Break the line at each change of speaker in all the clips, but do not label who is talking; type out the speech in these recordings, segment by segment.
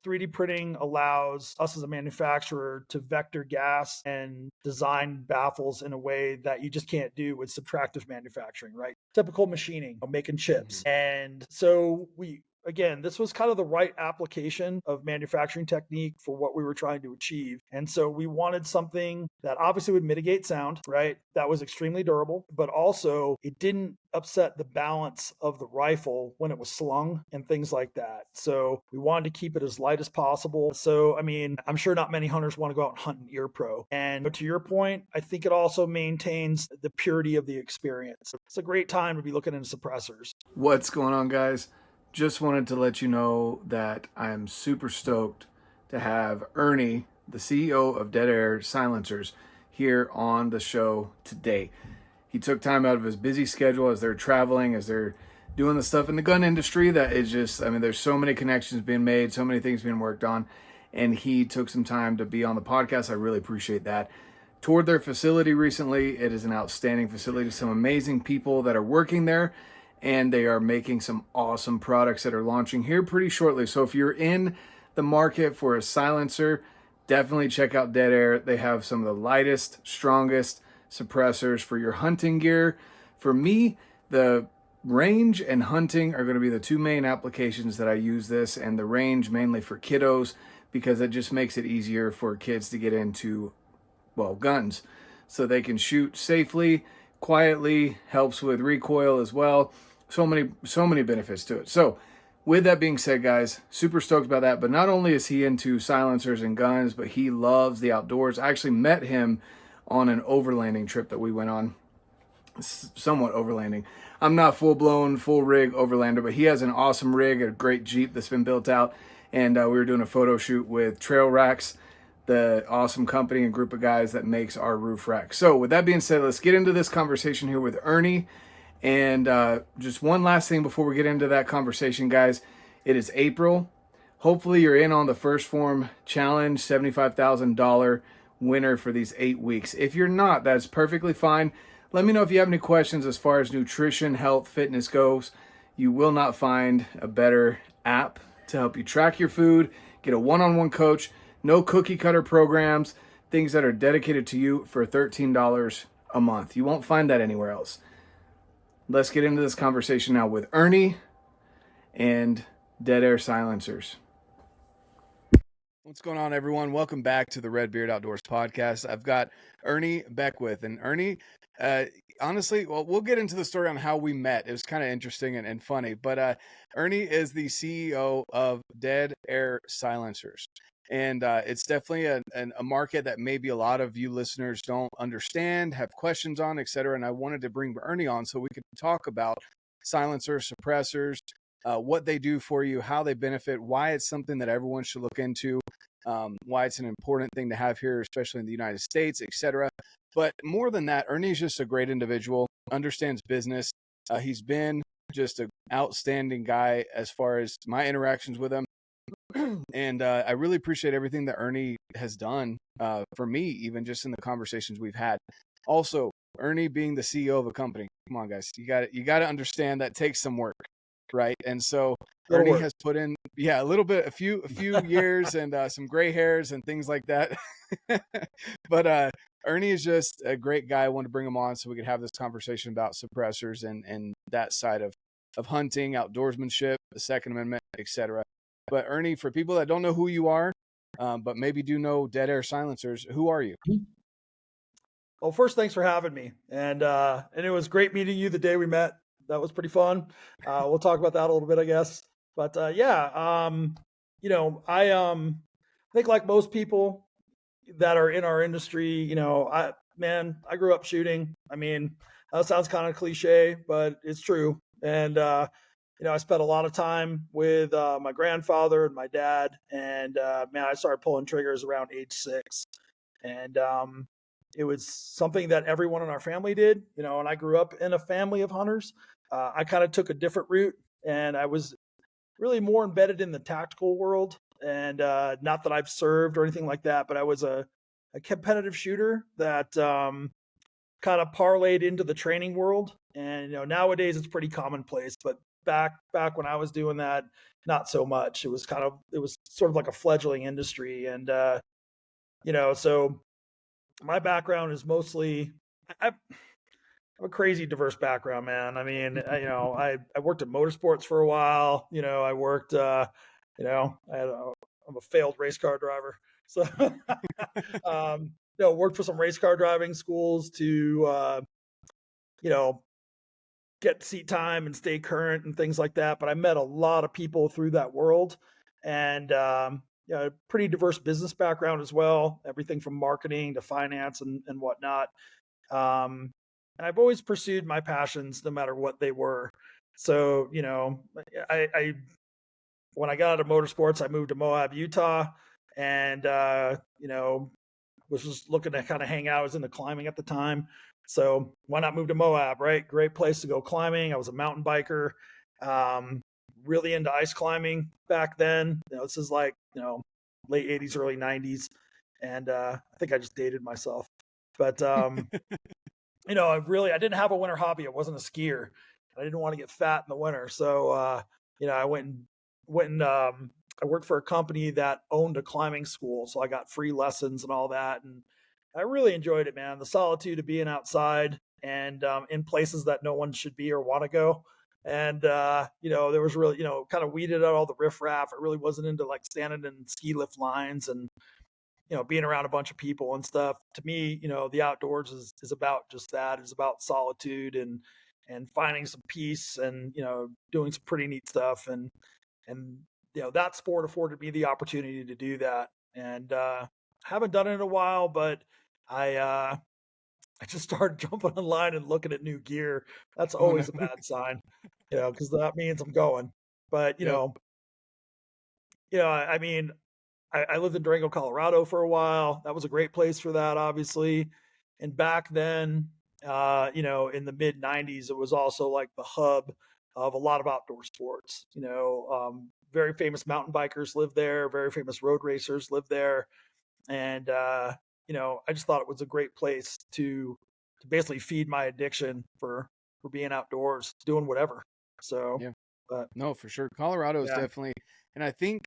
3D printing allows us as a manufacturer to vector gas and design baffles in a way that you just can't do with subtractive manufacturing, right? Typical machining, making chips. And so again, this was kind of the right application of manufacturing technique for what we were trying to achieve. And so we wanted something that obviously would mitigate sound, right? That was extremely durable, but also it didn't upset the balance of the rifle when it was slung and things like that. So we wanted to keep it as light as possible. So, I mean, I'm sure not many hunters want to go out and hunt an ear pro. And to your point, I think it also maintains the purity of the experience. It's a great time to be looking into suppressors.
What's going on, guys? Just wanted to let you know that I'm super stoked to have Ernie, the CEO of Dead Air Silencers, here on the show today. He took time out of his busy schedule as they're traveling, as they're doing the stuff in the gun industry that is just, I mean, there's so many connections being made, so many things being worked on, and he took some time to be on the podcast. I really appreciate that. Toured their facility recently. It is an outstanding facility, some amazing people that are working there, and they are making some awesome products that are launching here pretty shortly. So if you're in the market for a silencer, definitely check out Dead Air. They have some of the lightest, strongest suppressors for your hunting gear. For me, the range and hunting are going to be the two main applications that I use this, and the range mainly for kiddos because it just makes it easier for kids to get into, well, guns so they can shoot safely, quietly, helps with recoil as well. So many benefits to it. So with that being said, guys, super stoked about that. But not only is he into silencers and guns, but he loves the outdoors. I actually met him on an overlanding trip that we went on, somewhat overlanding. I'm not full-blown, full rig overlander, but he has an awesome rig, a great Jeep that's been built out. And we were doing a photo shoot with Trail Racks, the awesome company and group of guys that makes our roof rack. So with that being said, let's get into this conversation here with Ernie. And just one last thing before we get into that conversation, guys. It is April. Hopefully you're in on the first Phorm challenge, $75,000 winner for these 8 weeks. If you're not, that's perfectly fine. Let me know if you have any questions as far as nutrition, health, fitness goes. You will not find a better app to help you track your food, get a one-on-one coach, no cookie cutter programs, things that are dedicated to you for $13 a month. You won't find that anywhere else. Let's get into this conversation now with Ernie and Dead Air Silencers. What's going on, everyone? Welcome back to the RedBeard Outdoors podcast. I've got Ernie Beckwith. And Ernie, honestly, well, we'll get into the story on how we met. It was kind of interesting and funny. But Ernie is the CEO of Dead Air Silencers. And it's definitely a market that maybe a lot of you listeners don't understand, have questions on, etc. And I wanted to bring Ernie on so we could talk about silencers, suppressors, what they do for you, how they benefit, why it's something that everyone should look into, why it's an important thing to have here, especially in the United States, etc. But more than that, Ernie's just a great individual, understands business. He's been just an outstanding guy as far as my interactions with him. And I really appreciate everything that Ernie has done for me, even just in the conversations we've had. Also, Ernie being the CEO of a company, come on, guys, you got to understand that takes some work, right? And so Ernie has put in, a little bit, a few years and some gray hairs and things like that. But Ernie is just a great guy. I wanted to bring him on so we could have this conversation about suppressors and that side of hunting, outdoorsmanship, the Second Amendment, etc. But Ernie, for people that don't know who you are, but maybe do know Dead Air Silencers, who are you?
Well, first, thanks for having me. And it was great meeting you the day we met. That was pretty fun. We'll talk about that a little bit, I guess. But I think like most people that are in our industry, I grew up shooting. I mean, that sounds kind of cliche, but it's true. And I spent a lot of time with my grandfather and my dad, and I started pulling triggers around age 6, and it was something that everyone in our family did, and I grew up in a family of hunters. I kind of took a different route, and I was really more embedded in the tactical world, and not that I've served or anything like that, but I was a competitive shooter that kind of parlayed into the training world. And nowadays it's pretty commonplace, but back when I was doing that, not so much. It was sort of like a fledgling industry. And, so my background is mostly, I have a crazy diverse background, man. I mean, I worked in motorsports for a while. I worked, I'm a failed race car driver. So, worked for some race car driving schools to, get seat time and stay current and things like that. But I met a lot of people through that world, and pretty diverse business background as well. Everything from marketing to finance and whatnot. And I've always pursued my passions, no matter what they were. So, I when I got out of motorsports, I moved to Moab, Utah, and was just looking to kind of hang out. I was into climbing at the time. So why not move to Moab, right? Great place to go climbing. I was a mountain biker, really into ice climbing back then. This is like, late 80s, early 90s. And I think I just dated myself. But, I didn't have a winter hobby. I wasn't a skier. I didn't want to get fat in the winter. So, I went and I worked for a company that owned a climbing school. So I got free lessons and all that. And I really enjoyed it, man. The solitude of being outside and in places that no one should be or want to go. And, there was really, kind of weeded out all the riffraff. I really wasn't into like standing in ski lift lines and, being around a bunch of people and stuff. To me, the outdoors is about just that. It's about solitude and finding some peace and, doing some pretty neat stuff. And, that sport afforded me the opportunity to do that. And, haven't done it in a while, but I just started jumping online and looking at new gear. That's
Oh, no.
always a bad sign, because that means I'm going. But,
Yep.
I mean, I lived in Durango, Colorado for a while. That was a great place for that, obviously. And back then, in the mid 90s, it was also like the hub of a lot of outdoor sports. Very famous mountain bikers lived there, very famous road racers lived there. And, I just thought it was a great place to basically feed my addiction for being outdoors, doing whatever. So,
Yeah.
but
No, for sure. Colorado is
yeah.
definitely, and I think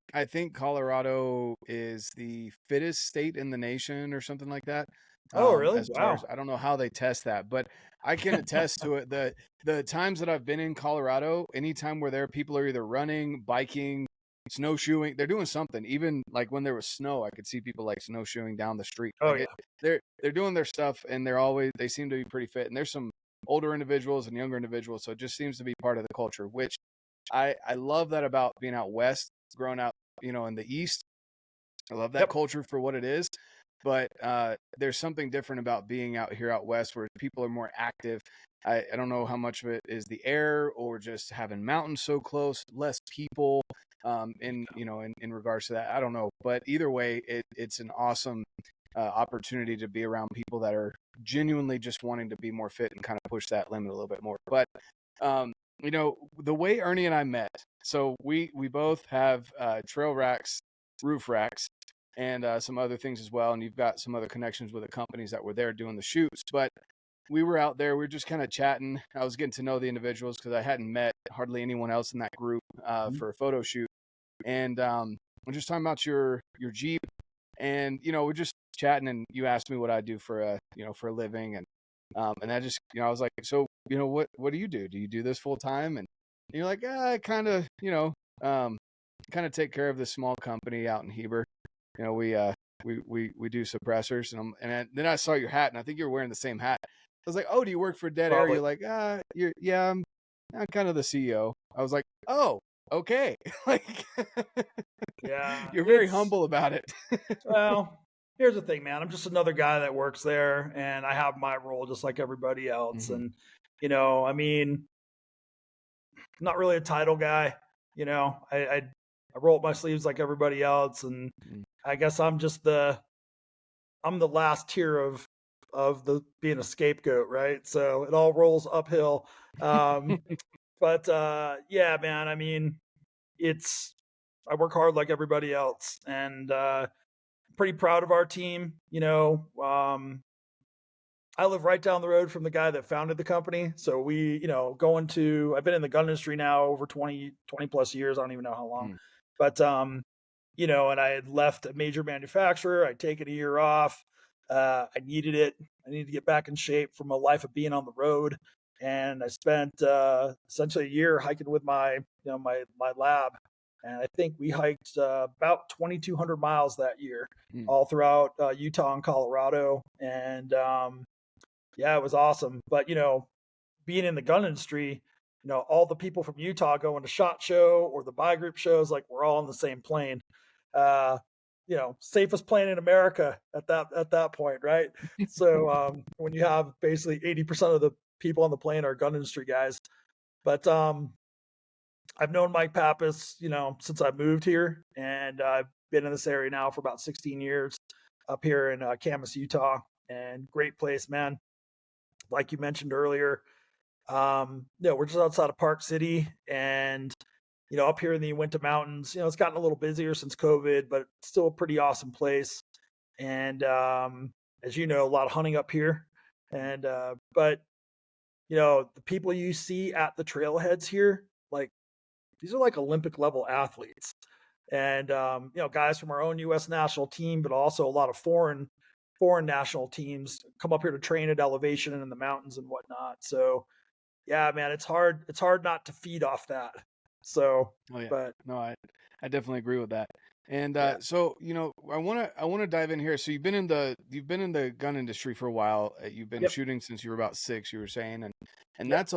Colorado is the fittest state in the nation or something like that.
Oh, really?
As far as
Wow.
I don't know how they test that, but I can attest to it. The times that I've been in Colorado, anytime we're there, people are either running, biking, snowshoeing. They're doing something. Even like when there was snow, I could see people like snowshoeing down the street.
Oh,
Like
yeah.
they're doing their stuff, and they seem to be pretty fit. And there's some older individuals and younger individuals, so it just seems to be part of the culture, which I love that about being out west, growing out, in the east. I love that
Yep.
culture for what it is. But there's something different about being out here out west where people are more active. I don't know how much of it is the air or just having mountains so close, less people in regards to that. I don't know. But either way, it's an awesome opportunity to be around people that are genuinely just wanting to be more fit and kind of push that limit a little bit more. But um, the way Ernie and I met, so we both have trail racks, roof racks, and some other things as well. And you've got some other connections with the companies that were there doing the shoots. But we were out there, we were just kind of chatting. I was getting to know the individuals because I hadn't met hardly anyone else in that group
Mhm.
for a photo shoot. And we're just talking about your Jeep, and we're just chatting. And you asked me what I do for a living, and I just I was like, so what do you do? Do you do this full time? And you're like, I kind of kind of take care of this small company out in Heber. We do suppressors, then I saw your hat, and I think you were wearing the same hat. I was like, oh, do you work for Dead Air?
Probably.
You're like, yeah, I'm kind of the CEO. I was like, oh, okay. Like,
Yeah.
you're very
It's
humble about it.
Well, here's the thing, man. I'm just another guy that works there, and I have my role just like everybody else.
Mhm.
And I mean, I'm not really a title guy. I roll up my sleeves like everybody else, and
Mm.
I guess I'm the last tier of the being a scapegoat, right? So it all rolls uphill. Um, but yeah, man. I mean, it's I work hard like everybody else, and pretty proud of our team. I live right down the road from the guy that founded the company. So we, I've been in the gun industry now over 20 plus years. I don't even know how long,
Mm.
but, and I had left a major manufacturer. I'd taken a year off. I needed it. I needed to get back in shape from a life of being on the road. And I spent, essentially a year hiking with my lab. And I think we hiked, about 2,200 miles that year,
Mm.
all throughout, Utah and Colorado. And, yeah, it was awesome. But, being in the gun industry, all the people from Utah going to SHOT Show or the buy group shows, like we're all on the same plane. Uh, safest plane in America at that point, right? So when you have basically 80% of the people on the plane are gun industry guys. But I've known Mike Pappas, since I moved here, and I've been in this area now for about 16 years up here in Camas, Utah, and great place, man. Like you mentioned earlier, we're just outside of Park City, and up here in the Uinta Mountains, it's gotten a little busier since COVID, but it's still a pretty awesome place. And as you know, a lot of hunting up here, and but the people you see at the trailheads here, like these are like Olympic level athletes, and guys from our own U.S. national team, but also a lot of foreign national teams come up here to train at elevation and in the mountains and whatnot. So yeah, man, it's hard. It's hard not to feed off that. So,
Oh yeah.
but
No, I definitely agree with that. And
yeah,
so I wanna dive in here. So you've been in the gun industry for a while. You've been
yep,
shooting since you were about 6. You were saying, and
yep,
that's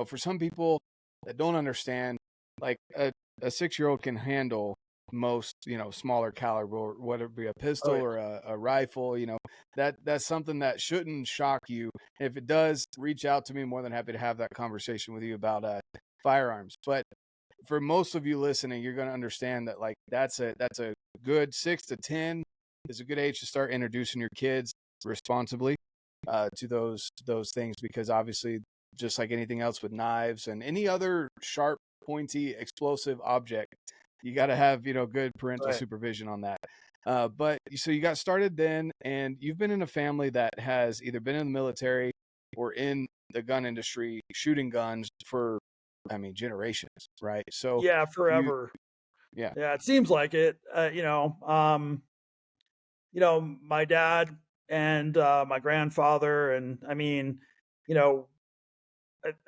for some people that don't understand, like a 6-year-old can handle most smaller caliber, whether it be a
oh
pistol
yeah,
or a rifle. That's something that shouldn't shock you. If it does, reach out to me. I'm more than happy to have that conversation with you about firearms. But for most of you listening, you're going to understand that like that's a good 6 to 10 is a good age to start introducing your kids responsibly to those things, because obviously, just like anything else with knives and any other sharp, pointy, explosive object, you got to have good parental
right.
supervision on that. But so you got started then, and you've been in a family that has either been in the military or in the gun industry, shooting guns for, I mean, generations, right? So
Yeah,
you,
forever.
yeah,
Yeah, it seems like it. My dad and my grandfather, and I mean, you know,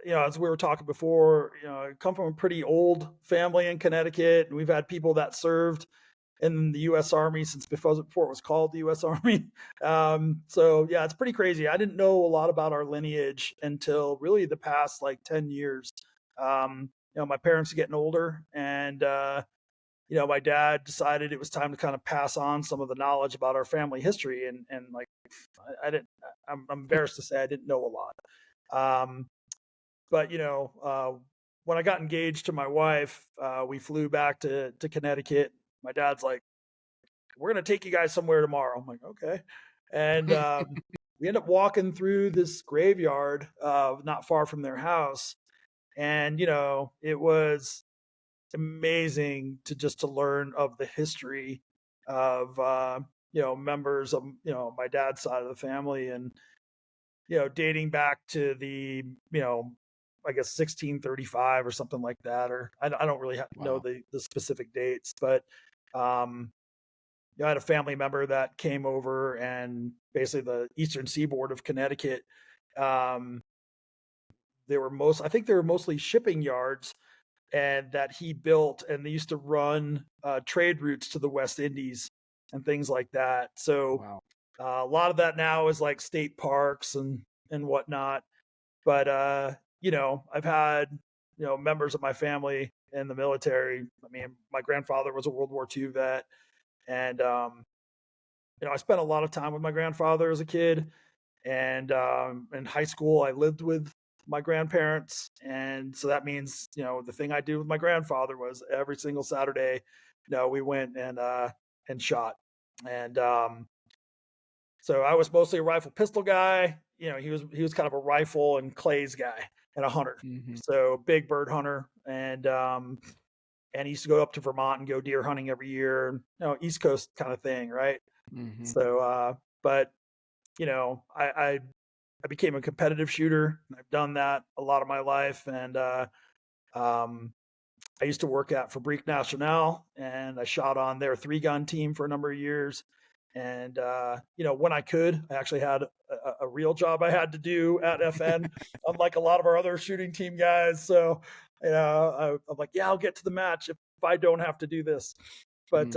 as we were talking before, I come from a pretty old family in Connecticut, and we've had people that served in the U.S. Army since before it was called the U.S. Army. So yeah, it's pretty crazy. I didn't know a lot about our lineage until really the past like 10 years. My parents are getting older, and my dad decided it was time to kind of pass on some of the knowledge about our family history, and like I didn't. I'm embarrassed to say I didn't know a lot. Um, but when I got engaged to my wife, we flew back to Connecticut. My dad's like, we're going to take you guys somewhere tomorrow. I'm like, okay. And we end up walking through this graveyard not far from their house. And, it was amazing to learn of the history of, members of, my dad's side of the family, and, dating back to the, I guess 1635 or something like that. Or I don't really know
wow,
the specific dates, but, um, I had a family member that came over, and basically the eastern seaboard of Connecticut. Um, I think they were mostly shipping yards, and that he built, and they used to run trade routes to the West Indies and things like that. So
wow,
a lot of that now is like state parks and whatnot. But I've had members of my family in the military. I mean, my grandfather was a World War II vet, and I spent a lot of time with my grandfather as a kid, and in high school, I lived with my grandparents, and so that means the thing I did with my grandfather was every single Saturday, we went and shot, and so I was mostly a rifle pistol guy. He was kind of a rifle and clays guy and a hunter,
hmm
so big bird hunter, and he used to go up to Vermont and go deer hunting every year, East Coast kind of thing, right?
hmm
So, but I I became a competitive shooter. And I've done that a lot of my life. And I used to work at Fabrique Nationale, and I shot on their 3-gun team for a number of years. And when I could, I actually had a real job I had to do at FN, unlike a lot of our other shooting team guys. So, I'm like, yeah, I'll get to the match if I don't have to do this. But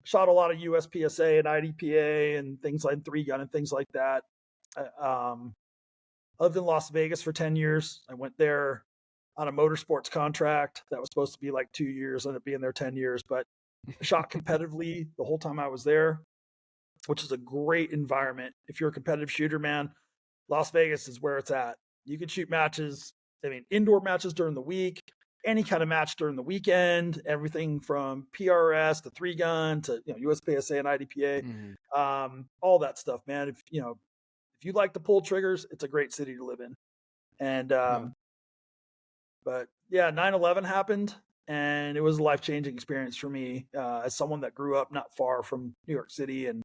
shot a lot of USPSA and IDPA and things like 3-gun and things like that. I lived in Las Vegas for 10 years. I went there on a motorsports contract that was supposed to be like 2 years, ended up being there 10 years, but I shot competitively the whole time I was there, which is a great environment. If you're a competitive shooter, man, Las Vegas is where it's at. You can shoot matches, indoor matches during the week, any kind of match during the weekend, everything from PRS to 3-gun to USPSA and IDPA, all that stuff, man. If you like to pull triggers, it's a great city to live in. And but yeah, 9/11 happened, and it was a life-changing experience for me as someone that grew up not far from New York City and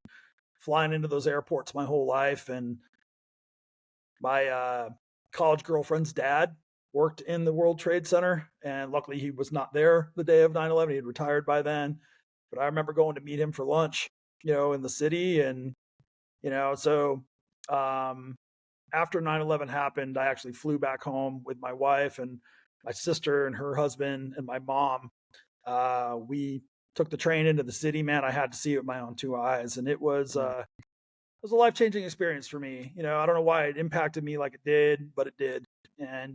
flying into those airports my whole life. And my college girlfriend's dad worked in the World Trade Center, and luckily he was not there the day of 9/11. He had retired by then, but I remember going to meet him for lunch, in the city. And so after 9/11 happened, I actually flew back home with my wife and my sister and her husband and my mom. We took the train into the city, man. I had to see it with my own 2 eyes, and it was a life-changing experience for me. I don't know why it impacted me like it did, but it did. And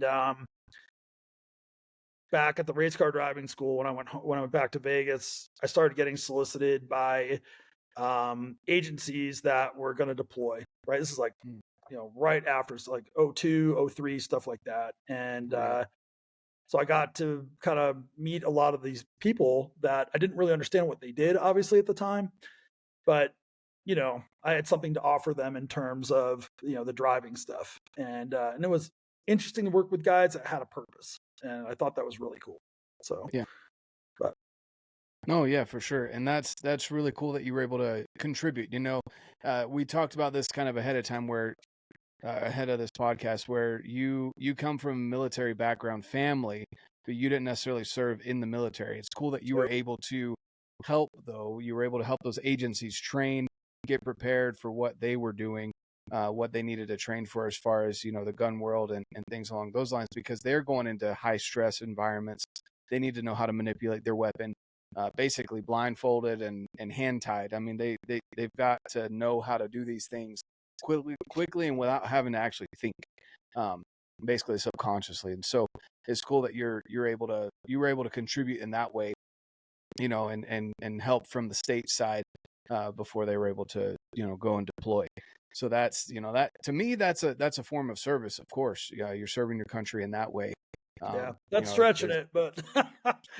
back at the race car driving school, when I went back to Vegas, I started getting solicited by agencies that were going to deploy. Right, this is like right after, so like 02, 03, stuff like that. And so I got to kind of meet a lot of these people that I didn't really understand what they did, obviously, at the time. But, I had something to offer them in terms of, the driving stuff. And it was interesting to work with guys that had a purpose. And I thought that was really cool. So,
yeah.
But
no, yeah, for sure. And that's really cool that you were able to contribute. We talked about this kind of ahead of time ahead of this podcast, where you come from a military background family, but you didn't necessarily serve in the military. It's cool that you were able to help, though. You were able to help those agencies train, get prepared for what they were doing, what they needed to train for as far as, the gun world and things along those lines, because they're going into high stress environments. They need to know how to manipulate their weapon, basically blindfolded and hand tied. They've got to know how to do these things quickly and without having to actually think, basically subconsciously. And so it's cool that you were able to contribute in that way, and help from the state side before they were able to go and deploy. So that's that, to me, that's a form of service. Of course, you're serving your country in that way.
That's stretching it, but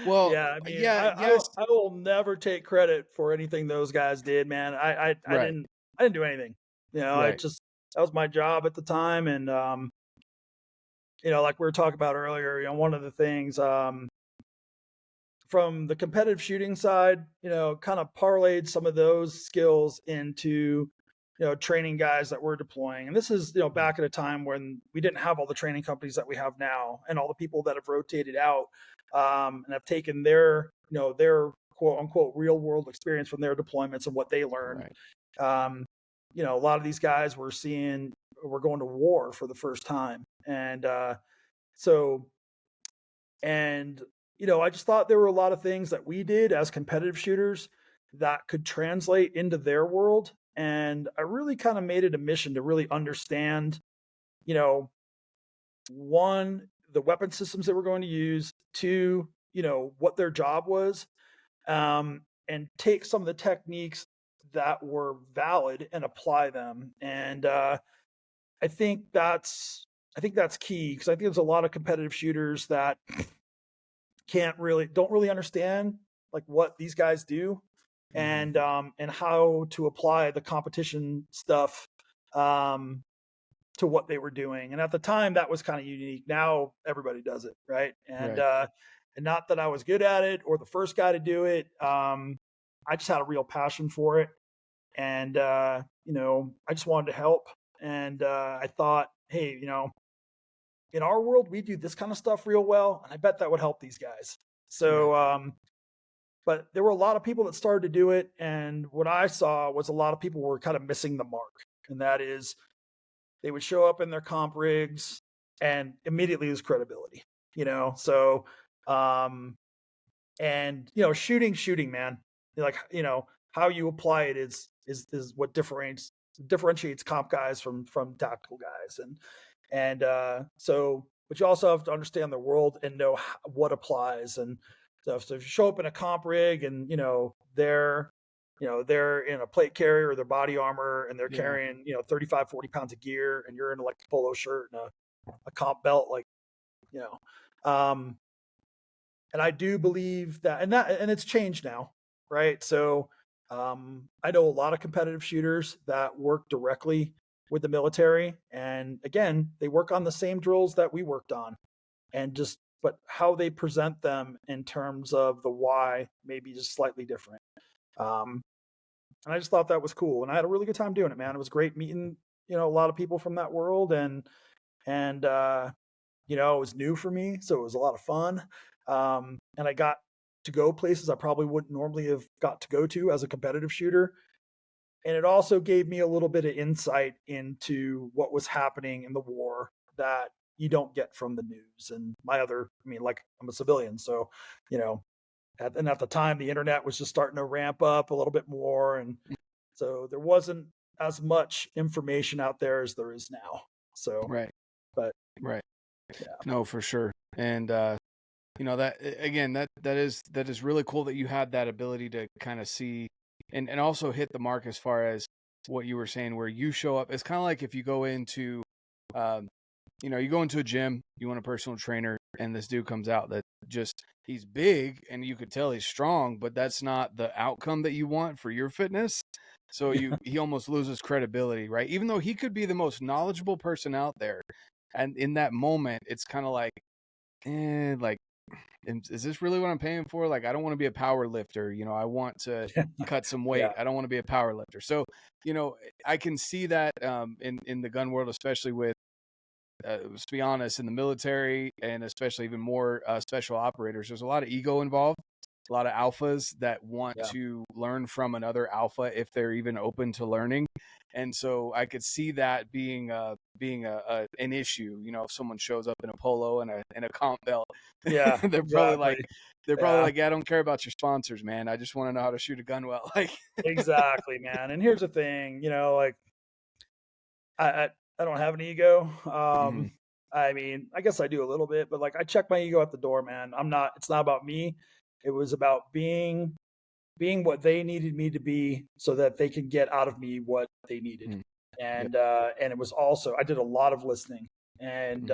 well,
yeah,
yes.
I will never take credit for anything those guys did, man. I didn't do anything.
Right.
That was my job at the time. And, like we were talking about earlier, one of the things, from the competitive shooting side, kind of parlayed some of those skills into, training guys that we're deploying. And this is, back at a time when we didn't have all the training companies that we have now, and all the people that have rotated out, and have taken their quote unquote real world experience from their deployments and what they learned. Right. A lot of these guys we're going to war for the first time. And I just thought there were a lot of things that we did as competitive shooters that could translate into their world. And I really kind of made it a mission to really understand, one, the weapon systems that we're going to use, two, what their job was, and take some of the techniques that were valid and apply them. And I think that's key, because I think there's a lot of competitive shooters that don't really understand like what these guys do, and how to apply the competition stuff to what they were doing. And at the time that was kind of unique. Now everybody does it, right? And and not that I was good at it or the first guy to do it. I just had a real passion for it. And I just wanted to help. And I thought, hey, in our world, we do this kind of stuff real well, and I bet that would help these guys. So, but there were a lot of people that started to do it, and what I saw was a lot of people were kind of missing the mark, and that is they would show up in their comp rigs and immediately lose credibility. So and shooting, man. Like, how you apply it is what differentiates comp guys from tactical guys. So but you also have to understand the world and know what applies and stuff. So if you show up in a comp rig and they're they're in a plate carrier or their body armor and they're carrying 35, 40 pounds of gear, and you're in like a polo shirt and a comp belt, like and I do believe that, and it's changed now, right? So I know a lot of competitive shooters that work directly with the military, and again, they work on the same drills that we worked on, but how they present them in terms of the why may be just slightly different. And I just thought that was cool, and I had a really good time doing it, man. It was great meeting a lot of people from that world, and it was new for me, so it was a lot of fun. And I got to go places I probably wouldn't normally have got to go to as a competitive shooter. And it also gave me a little bit of insight into what was happening in the war that you don't get from the news. And like, I'm a civilian, so, at the time, the internet was just starting to ramp up a little bit more. And so there wasn't as much information out there as there is now. So,
right.
But
right.
Yeah.
No, for sure. And, that again, that is really cool that you had that ability to kind of see and also hit the mark as far as what you were saying, where you show up. It's kind of like if you go into, you go into a gym, you want a personal trainer, and this dude comes out that he's big and you could tell he's strong, but that's not the outcome that you want for your fitness. So he almost loses credibility, right? Even though he could be the most knowledgeable person out there. And in that moment, it's kind of like, is this really what I'm paying for? Like, I don't want to be a power lifter. I want to cut some weight.
Yeah.
I don't want to be a power lifter. So, I can see that in the gun world, especially with, let's be honest, in the military, and especially even more special operators, there's a lot of ego involved, a lot of alphas that want to learn from another alpha if they're even open to learning. And so I could see that being an issue. If someone shows up in a polo and a comp belt,
Yeah,
they're probably like,
Yeah.
I don't care about your sponsors, man. I just want to know how to shoot a gun well. Like,
Exactly, man. And here's the thing, like I don't have an ego. I guess I do a little bit, but like I check my ego at the door, man. It's not about me. It was about being what they needed me to be so that they could get out of me what they needed. And it was also, I did a lot of listening and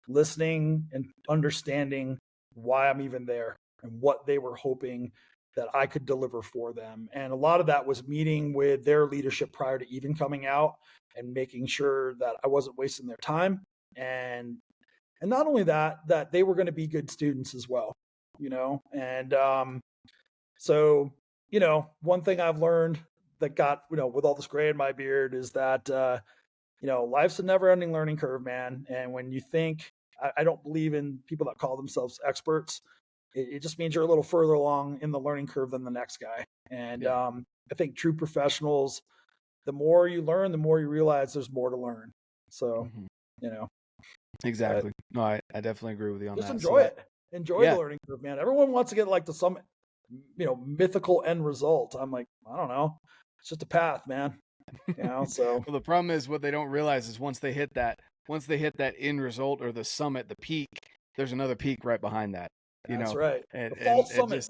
listening and understanding why I'm even there and what they were hoping that I could deliver for them. And a lot of that was meeting with their leadership prior to even coming out and making sure that I wasn't wasting their time. And not only that they were going to be good students as well, and so, one thing I've learned that got, with all this gray in my beard is that, life's a never ending learning curve, man. And when you think, I don't believe in people that call themselves experts. It just means you're a little further along in the learning curve than the next guy. And I think true professionals, the more you learn, the more you realize there's more to learn. So,
Exactly. No, I definitely agree with you on
just
that.
enjoy it. Enjoy the learning curve, man. Everyone wants to get like to some, mythical end result. I'm like, I don't know. It's just a path, man. So
well, the problem is what they don't realize is once they hit that end result or the summit, the peak, there's another peak right behind that.
That's right.
And,
the false summit.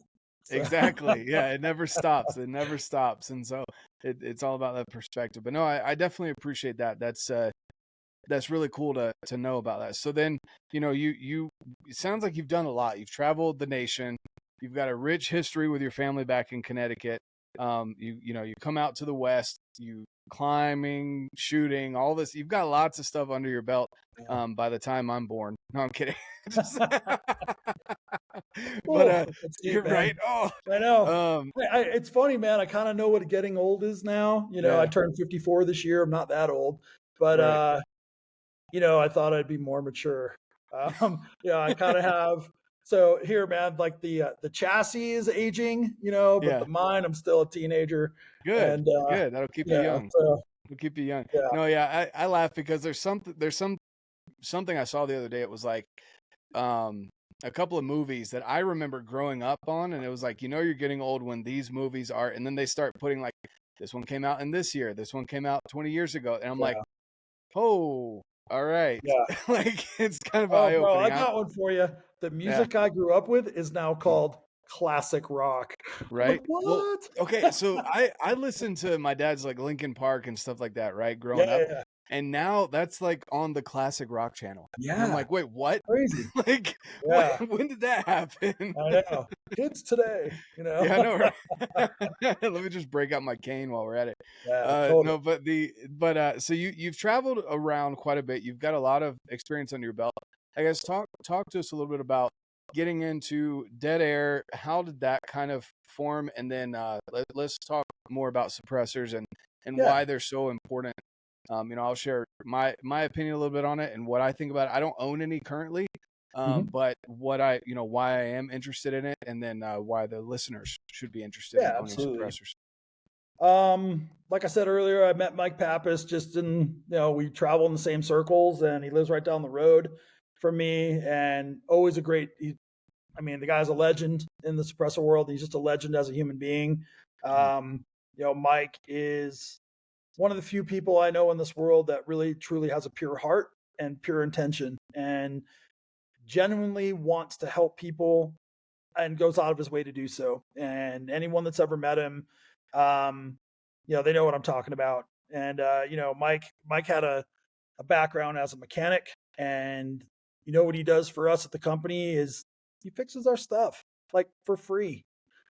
Exactly. Yeah. It never stops. It never stops. And so it's all about that perspective. But no, I definitely appreciate that. That's really cool to know about that. So then, it sounds like you've done a lot. You've traveled the nation. You've got a rich history with your family back in Connecticut. You come out to the West, you climbing, shooting, all this. You've got lots of stuff under your belt. By the time I'm born, no, I'm kidding. But you're right. Oh,
I know. It's funny, man. I kind of know what getting old is now. I turned 54 this year. I'm not that old, but
Right.
I thought I'd be more mature. I kind of have. So here, man, like the chassis is aging, but
Yeah.
the mind, I'm still a teenager,
Good.
and
Good. That'll keep you
yeah,
young.
so
It'll keep you young.
yeah,
No, yeah, I laugh because something I saw the other day. It was like um a couple of movies that I remember growing up on, and it was like, you're getting old when these movies are, and then they start putting like, this one came out in this year, this one came out 20 years ago, and I'm like,
yeah,
oh, all right.
yeah.
Like, it's kind of
Oh, bro, I
eye-opening.
got one for you. The
Yeah.
music I grew up with is now called classic rock. I'm like,
Right. Well,
what?
okay, so I listened to my dad's like Linkin Park and stuff like that, right,
Yeah,
growing
yeah,
up,
yeah.
and now that's like on the classic rock channel, and I'm
Yeah,
like, wait, what?
crazy.
Like,
Yeah,
when did that happen?
I know. Kids today,
Yeah, I know, right? Let me just break out my cane while we're at it.
Yeah, totally.
No, so you've traveled around quite a bit. You've got a lot of experience under your belt. I guess talk to us a little bit about getting into dead air. How did that kind of form? And then let's talk more about suppressors and
Yeah.
why they're so important. I'll share my opinion a little bit on it and what I think about it. I don't own any currently,
Mhm.
but why I am interested in it, and then why the listeners should be interested in
Yeah,
owning
absolutely.
suppressors.
Like I said earlier, I met Mike Pappas just we travel in the same circles, and he lives right down the road from me, and always the guy's a legend in the suppressor world. He's just a legend as a human being.
Mm.
Mike is one of the few people I know in this world that really truly has a pure heart and pure intention and genuinely wants to help people and goes out of his way to do so. And anyone that's ever met him, they know what I'm talking about. And Mike had a background as a mechanic, and what he does for us at the company is he fixes our stuff like for free,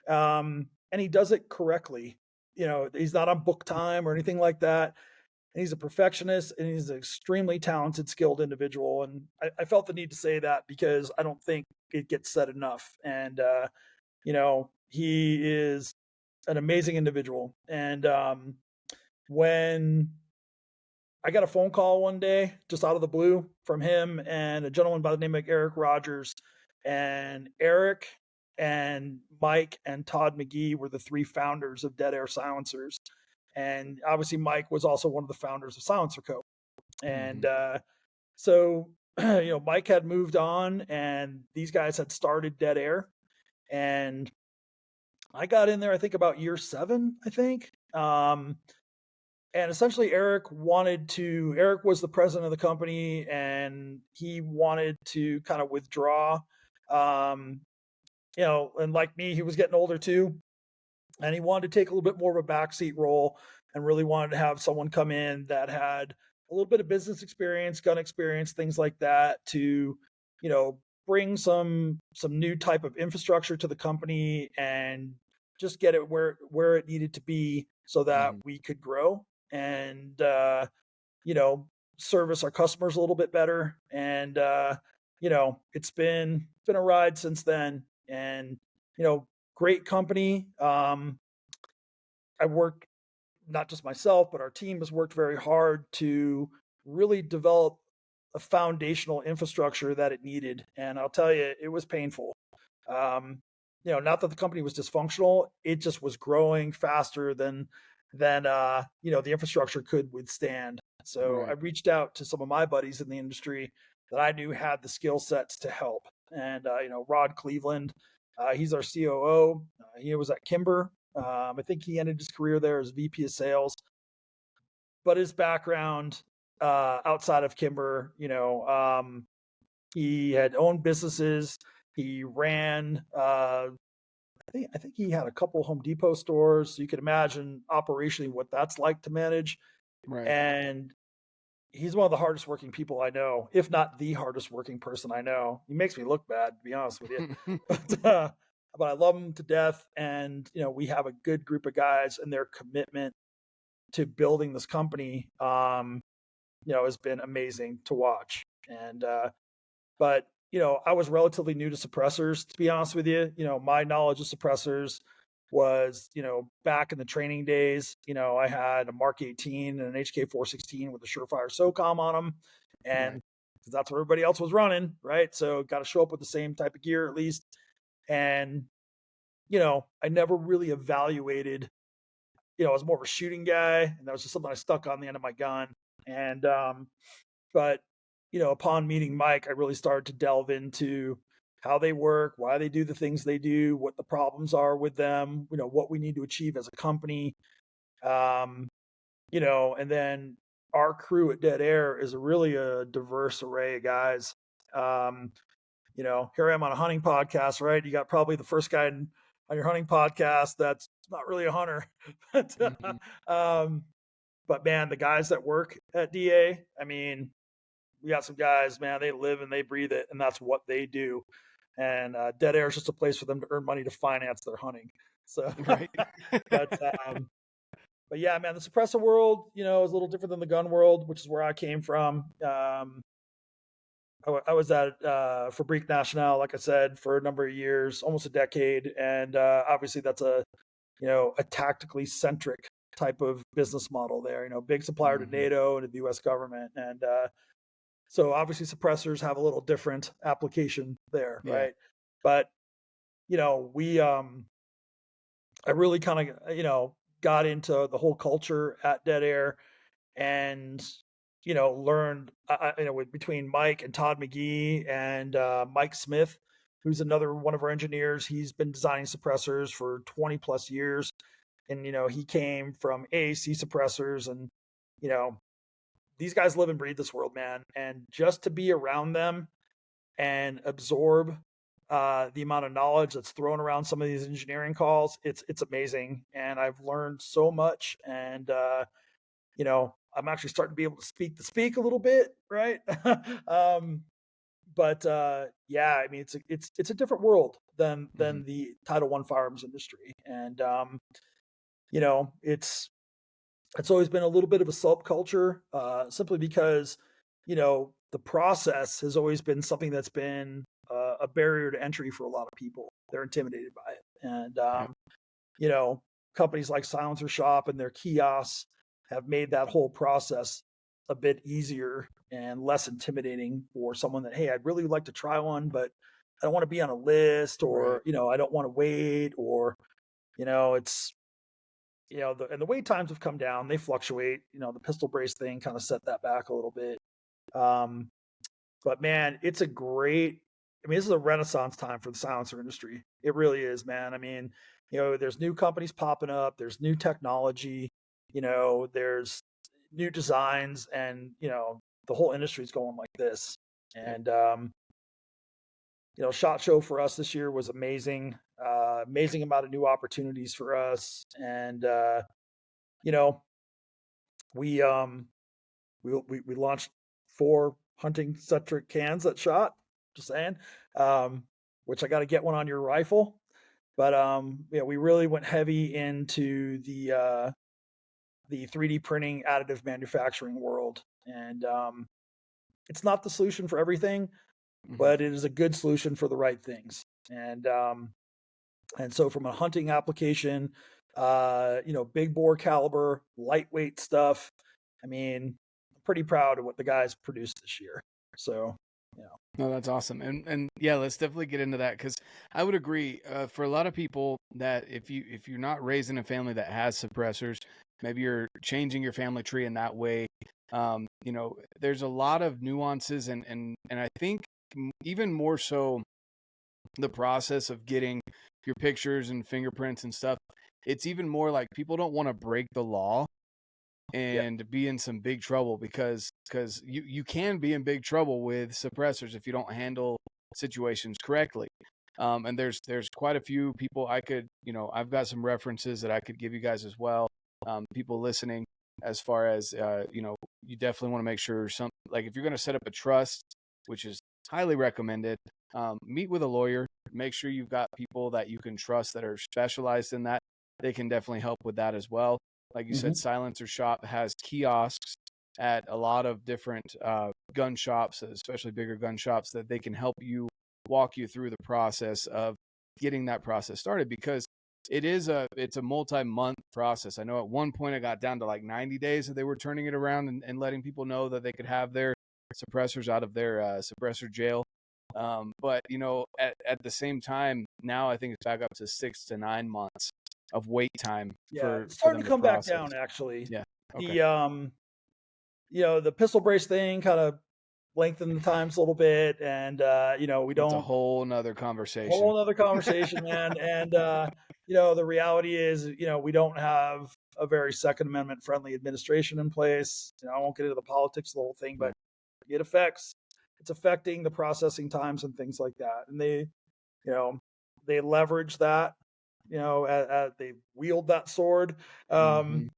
and he does it correctly. He's not on book time or anything like that. And he's a perfectionist, and he's an extremely talented, skilled individual. And I felt the need to say that because I don't think it gets said enough. And he is an amazing individual. And when I got a phone call one day, just out of the blue, from him and a gentleman by the name of Eric Rogers. And Eric and Mike and Todd McGee were the three founders of Dead Air Silencers. And obviously, Mike was also one of the founders of Silencer Co. And
Mhm.
so, Mike had moved on, and these guys had started Dead Air. And I got in there, I think, about year 7, I think. And essentially, Eric was the president of the company, and he wanted to kind of withdraw. Um, and like me, he was getting older too, and he wanted to take a little bit more of a backseat role and really wanted to have someone come in that had a little bit of business experience, gun experience, things like that to, bring some new type of infrastructure to the company and just get it where it needed to be so that
Mhm.
we could grow and you know service our customers a little bit better. And it's been a ride since then. And great company. I worked, not just myself, but our team has worked very hard to really develop a foundational infrastructure that it needed. And I'll tell you, it was painful. Not that the company was dysfunctional, it just was growing faster than the infrastructure could withstand. So I
Right.
reached out to some of my buddies in the industry that I knew had the skill sets to help. And Rod Cleveland, he's our COO. He was at Kimber. I think he ended his career there as VP of sales. But his background outside of Kimber, he had owned businesses. He ran. I think he had a couple Home Depot stores. So you can imagine operationally what that's like to manage.
Right.
And he's one of the hardest working people I know, if not the hardest working person I know. He makes me look bad, to be honest with you. But, but I love him to death. And, we have a good group of guys, and their commitment to building this company, has been amazing to watch. And, but, I was relatively new to suppressors, to be honest with you. My knowledge of suppressors was, back in the training days, I had a Mark 18 and an HK 416 with a Surefire SOCOM on them. And
Right.
that's what everybody else was running, right? So got to show up with the same type of gear at least. And, I never really evaluated, I was more of a shooting guy, and that was just something I stuck on the end of my gun. And, but, upon meeting Mike, I really started to delve into how they work, why they do the things they do, what the problems are with them, what we need to achieve as a company. Um, and then our crew at Dead Air is really a diverse array of guys. Um, here I am on a hunting podcast, right? You got probably the first guy on your hunting podcast that's not really a hunter. but,
Mm-hmm.
um, but man, the guys that work at DA, I mean, we got some guys, man, they live and they breathe it, and that's what they do. And Dead Air is just a place for them to earn money to finance their hunting. So,
Right.
but um, but yeah, man, the suppressor world, is a little different than the gun world, which is where I came from. I was at Fabrique Nationale, like I said, for a number of years, almost a decade, and obviously that's a tactically centric type of business model there. Big supplier to
Mm-hmm.
NATO and to the U.S. government, and so obviously suppressors have a little different application there,
Yeah.
right? But we I really kind of got into the whole culture at Dead Air, and learned between Mike and Todd McGee and Mike Smith, who's another one of our engineers. He's been designing suppressors for 20 plus years, and he came from AAC suppressors, and these guys live and breathe this world, man. And just to be around them and absorb the amount of knowledge that's thrown around some of these engineering calls, it's amazing. And I've learned so much. And I'm actually starting to be able to speak a little bit, right? um, but yeah, I mean, it's a different world than
Mm-hmm.
the Title I firearms industry, and it's always been a little bit of a subculture, simply because the process has always been something that's been a barrier to entry for a lot of people. They're intimidated by it, and
Yep.
you know, companies like Silencer Shop and their kiosks have made that whole process a bit easier and less intimidating for someone that, hey, I'd really like to try one, but I don't want to be on a list,
Right.
or I don't want to wait, or it's and the wait times have come down. They fluctuate. The pistol brace thing kind of set that back a little bit. Um, but man, it's a great. I mean, this is a renaissance time for the silencer industry. It really is, man. I mean, there's new companies popping up. There's new technology. There's new designs, and the whole industry is going like this.
Yep.
And SHOT Show for us this year was amazing. Amazing amount of new opportunities for us, and you know, we we launched 4 hunting centric cans that shot. Just saying, which I got to get one on your rifle. But we really went heavy into the 3D printing, additive manufacturing world, and it's not the solution for everything,
Mm-hmm.
but it is a good solution for the right things. And so from a hunting application, big bore caliber, lightweight stuff. I mean, I'm pretty proud of what the guys produced this year. So,
No, that's awesome, and yeah, let's definitely get into that because I would agree. For a lot of people, that if you're not raised in a family that has suppressors, maybe you're changing your family tree in that way. There's a lot of nuances, and I think even more so, the process of getting your pictures and fingerprints and stuff. It's even more like people don't want to break the law
yeah.
and be in some big trouble because you can be in big trouble with suppressors if you don't handle situations correctly. And there's quite a few people I could, I've got some references that I could give you guys as well. People listening, as far as you definitely want to make sure like if you're going to set up a trust, which is highly recommended, meet with a lawyer. Make sure you've got people that you can trust that are specialized in that. They can definitely help with that as well. Like you said,
Mhm.
Silencer Shop has kiosks at a lot of different gun shops, especially bigger gun shops, that they can help you walk you through the process of getting that process started. Because
it's a multi-month process. I know at one point it got down to like 90 days that they were turning it around and letting people know that they could have their suppressors out of their suppressor jail. But at the same time, now I think it's back up to 6 to 9 months of wait time.
Yeah, it's starting to come back down actually.
Yeah. Okay.
The pistol brace thing kind of lengthen the times a little bit, and we don't.
It's a whole nother conversation.
Man. And the reality is, we don't have a very Second Amendment friendly administration in place. I won't get into the politics of the whole thing, but it's affecting the processing times and things like that. And they leverage that, they wield that sword, and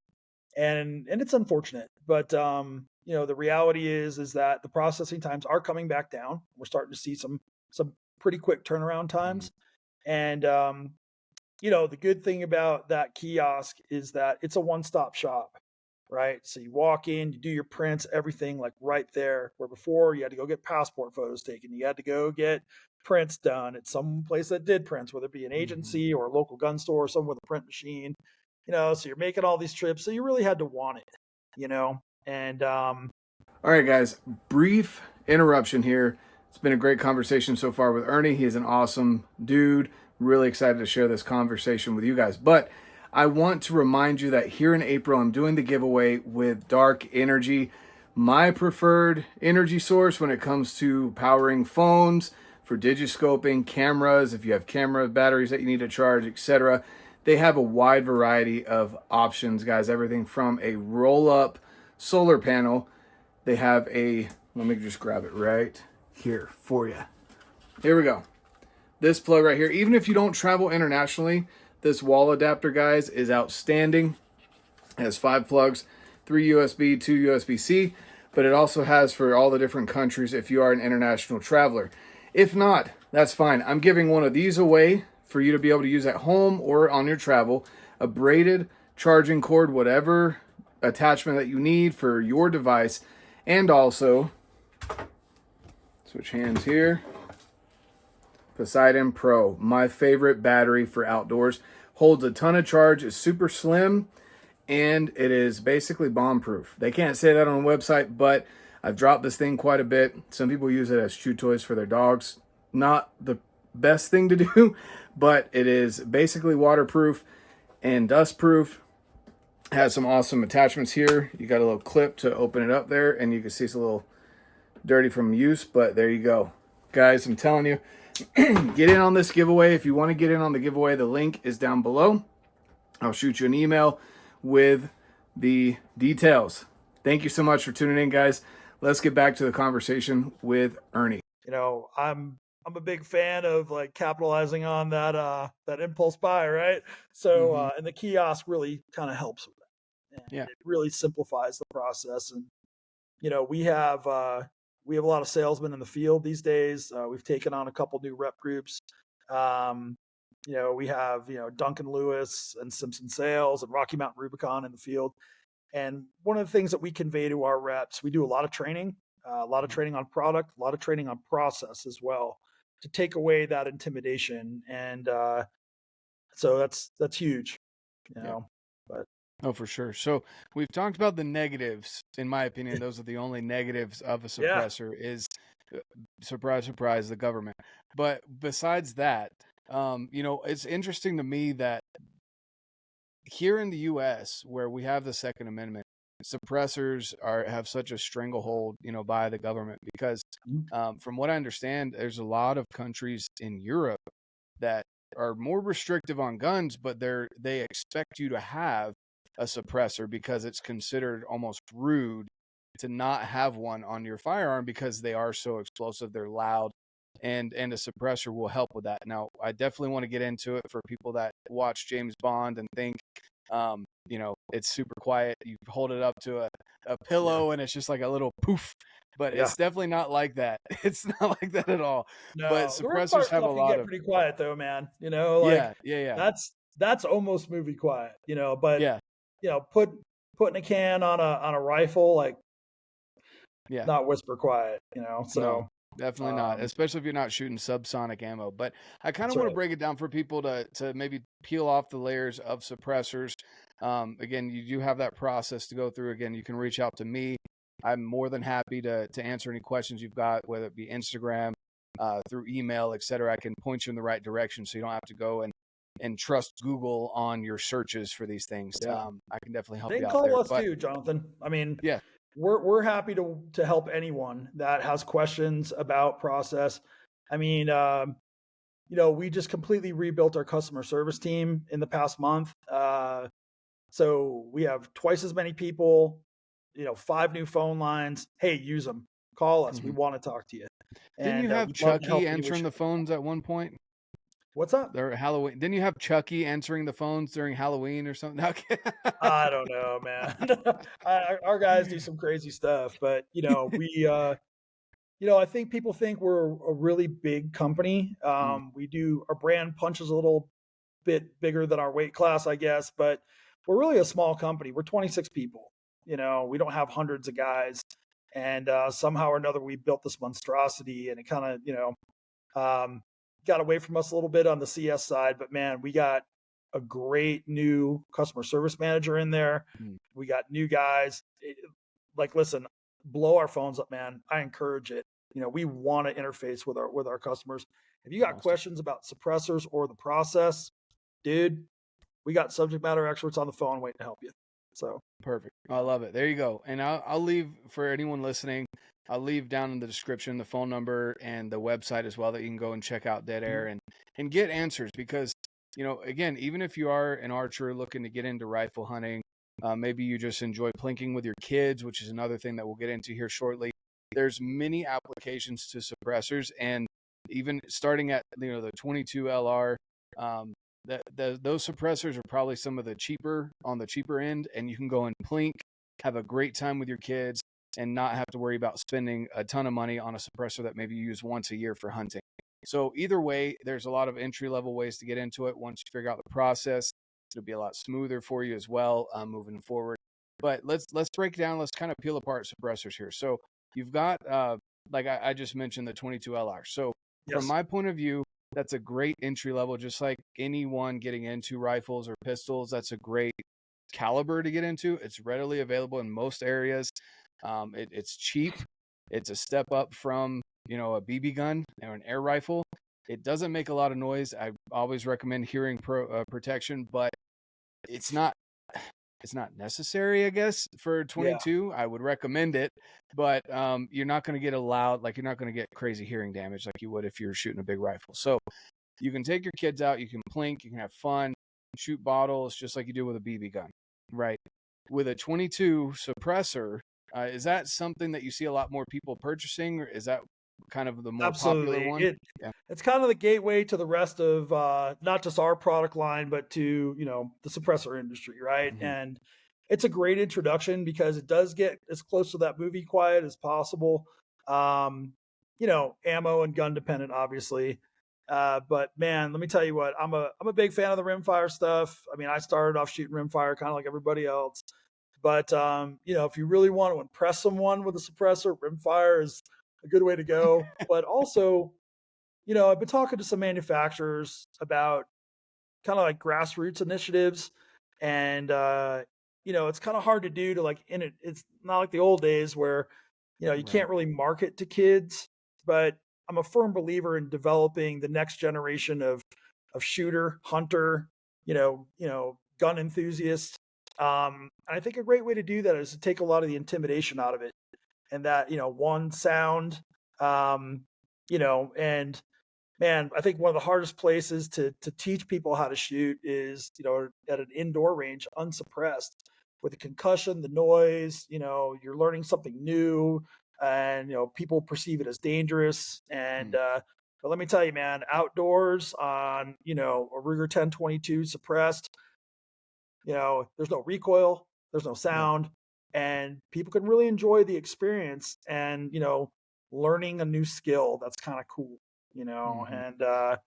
it's unfortunate, but the reality is that the processing times are coming back down. We're starting to see some pretty quick turnaround times. And, the good thing about that kiosk is that it's a one-stop shop, right? So you walk in, you do your prints, everything like right there, where before you had to go get passport photos taken. You had to go get prints done at some place that did prints, whether it be an agency or a local gun store or someone with a print machine, so you're making all these trips. So you really had to want it, and,
all right, guys, brief interruption here. It's been a great conversation so far with Ernie. He is an awesome dude. Really excited to share this conversation with you guys. But I want to remind you that here in April, I'm doing the giveaway with Dark Energy, my preferred energy source when it comes to powering phones, for digiscoping, cameras, if you have camera batteries that you need to charge, etc. They have a wide variety of options, guys. Everything from a roll-up solar panel. They have let me just grab it right here for you. Here we go. This plug right here, even if you don't travel internationally, this wall adapter, guys, is outstanding. It has 5 plugs, 3 USB, 2 USB-C, but it also has for all the different countries if you are an international traveler. If not, that's fine. I'm giving one of these away for you to be able to use at home or on your travel. A braided charging cord, whatever attachment that you need for your device. And also, switch hands here, Poseidon Pro, my favorite battery for outdoors. Holds a ton of charge, is super slim, and it is basically bomb-proof. They can't say that on the website, but I've dropped this thing quite a bit. Some people use it as chew toys for their dogs. Not the best thing to do, but it is basically waterproof and dust-proof. Has some awesome attachments here. You got a little clip to open it up there, and you can see it's a little dirty from use, but there you go. Guys, I'm telling you, get in on this giveaway. If you want to get in on the giveaway, the link is down below. I'll shoot you an email with the details. Thank you so much for tuning in, guys. Let's get back to the conversation with Ernie.
I'm a big fan of like capitalizing on that impulse buy, right? So and the kiosk really kind of helps with that. And it really simplifies the process. And we have a lot of salesmen in the field these days. We've taken on a couple new rep groups. We have Duncan Lewis and Simpson Sales and Rocky Mountain Rubicon in the field. And one of the things that we convey to our reps, we do a lot of training on product, a lot of training on process as well, to take away that intimidation. And so that's huge, but.
Oh, for sure. So we've talked about the negatives. In my opinion, those are the only negatives of a suppressor is, surprise, surprise, the government. But besides that, it's interesting to me that here in the U.S., where we have the Second Amendment, suppressors have such a stranglehold, by the government, because from what I understand, there's a lot of countries in Europe that are more restrictive on guns, but they expect you to have a suppressor because it's considered almost rude to not have one on your firearm because they are so explosive, they're loud, and a suppressor will help with that. Now, I definitely want to get into it for people that watch James Bond and think, it's super quiet. You hold it up to a pillow and it's just like a little poof, but it's definitely not like that. It's not like that at all.
No,
but suppressors have a lot of
pretty quiet though, man. That's almost movie quiet, but putting a can on a rifle, not whisper quiet, so
Definitely not, especially if you're not shooting subsonic ammo. But I kind
That's
of want to
right.
break it down for people to maybe peel off the layers of suppressors. Again, you do have that process to go through. Again, you can reach out to me. I'm more than happy to answer any questions you've got, whether it be Instagram, through email, etc. I can point you in the right direction, so you don't have to go and trust Google on your searches for these things.
Yeah.
I can definitely help
They
you
can
out there.
call us
But
too, Jonathan. I mean,
yeah,
we're happy to help anyone that has questions about process. I mean, we just completely rebuilt our customer service team in the past month. So we have twice as many people, 5 new phone lines. Hey, use them. Call us. We
mhm.
want to talk to you.
Didn't you
And
have
we'd love to
Chucky
help any way,
answering the
shape, or form.
phones at one point?
What's up?
Or Halloween. Didn't you have Chucky answering the phones during Halloween or something? Okay.
I don't know, man. Our guys do some crazy stuff, but I think people think we're a really big company.
Mm,
Our brand punches a little bit bigger than our weight class, I guess, but we're really a small company. We're 26 people. We don't have hundreds of guys, and somehow or another we built this monstrosity, and it kind of got away from us a little bit on the CS side. But man, we got a great new customer service manager in there.
mm.
We got new guys. Listen, blow our phones up, man. I encourage it. We want to interface with our customers. If you got
Awesome.
questions about suppressors or the process, dude, we got subject matter experts on the phone waiting to help you. So
Perfect. I love it. There you go. And I'll leave for anyone listening. I'll leave down in the description the phone number and the website as well that you can go and check out Dead Air and get answers because again, even if you are an archer looking to get into rifle hunting, maybe you just enjoy plinking with your kids, which is another thing that we'll get into here shortly. There's many applications to suppressors, and even starting at the 22 LR. Those suppressors are probably some of the cheaper end, and you can go and plink, have a great time with your kids, and not have to worry about spending a ton of money on a suppressor that maybe you use once a year for hunting. So either way, there's a lot of entry level ways to get into it. Once you figure out the process, it'll be a lot smoother for you as well moving forward. But let's break down. Let's kind of peel apart suppressors here. So you've got like I just mentioned the 22 LR. So from
yes,
my point of view, that's a great entry level, just like anyone getting into rifles or pistols. That's a great caliber to get into. It's readily available in most areas. It's cheap. It's a step up from a BB gun or an air rifle. It doesn't make a lot of noise. I always recommend hearing protection, but it's not necessary, I guess, for
yeah,
22. I would recommend it, but you're not going to get you're not going to get crazy hearing damage like you would if you're shooting a big rifle. So you can take your kids out, you can plink, you can have fun, shoot bottles just like you do with a BB gun, right? With a 22 suppressor, is that something that you see a lot more people purchasing, or is that kind of the more popular
absolutely.
one? Yeah.
It's kind of the gateway to the rest of not just our product line, but to the suppressor industry, right?
Mm-hmm.
And it's a great introduction because it does get as close to that movie quiet as possible. Ammo and gun dependent, obviously. But man, let me tell you what, I'm a big fan of the rimfire stuff. I mean, I started off shooting rimfire kind of like everybody else. But if you really want to impress someone with a suppressor, rimfire is a good way to go. But also, I've been talking to some manufacturers about kind of like grassroots initiatives, and it's kind of hard to do to it's not like the old days where you
Right.
can't really market to kids. But I'm a firm believer in developing the next generation of shooter, hunter, gun enthusiast. And I think a great way to do that is to take a lot of the intimidation out of it, and that one sound, and man, I think one of the hardest places to teach people how to shoot is at an indoor range, unsuppressed, with the concussion, the noise. You're learning something new, and people perceive it as dangerous. And but let me tell you, man, outdoors on a Ruger 10/22 suppressed, there's no recoil, there's no
Yeah.
sound, and people can really enjoy the experience and learning a new skill. That's kind of cool.
Mm-hmm.
And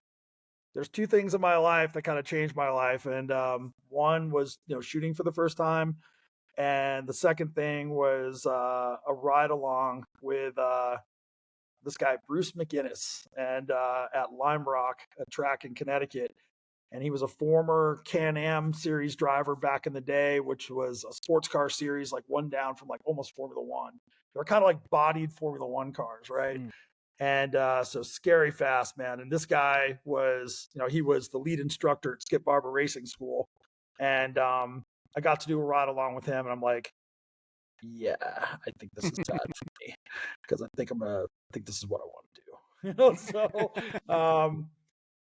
there's 2 things in my life that kind of changed my life, and one was shooting for the first time, and the second thing was a ride along with this guy, Bruce McInnes, and at Lime Rock, a track in Connecticut. And he was a former Can-Am series driver back in the day, which was a sports car series, like one down from like almost Formula One. They were kind of like bodied Formula One cars, right? And so scary fast, man. And this guy was, he was the lead instructor at Skip Barber Racing School. And I got to do a ride along with him, and I'm like, yeah, I think this is bad for me, because I think this is what I want to do.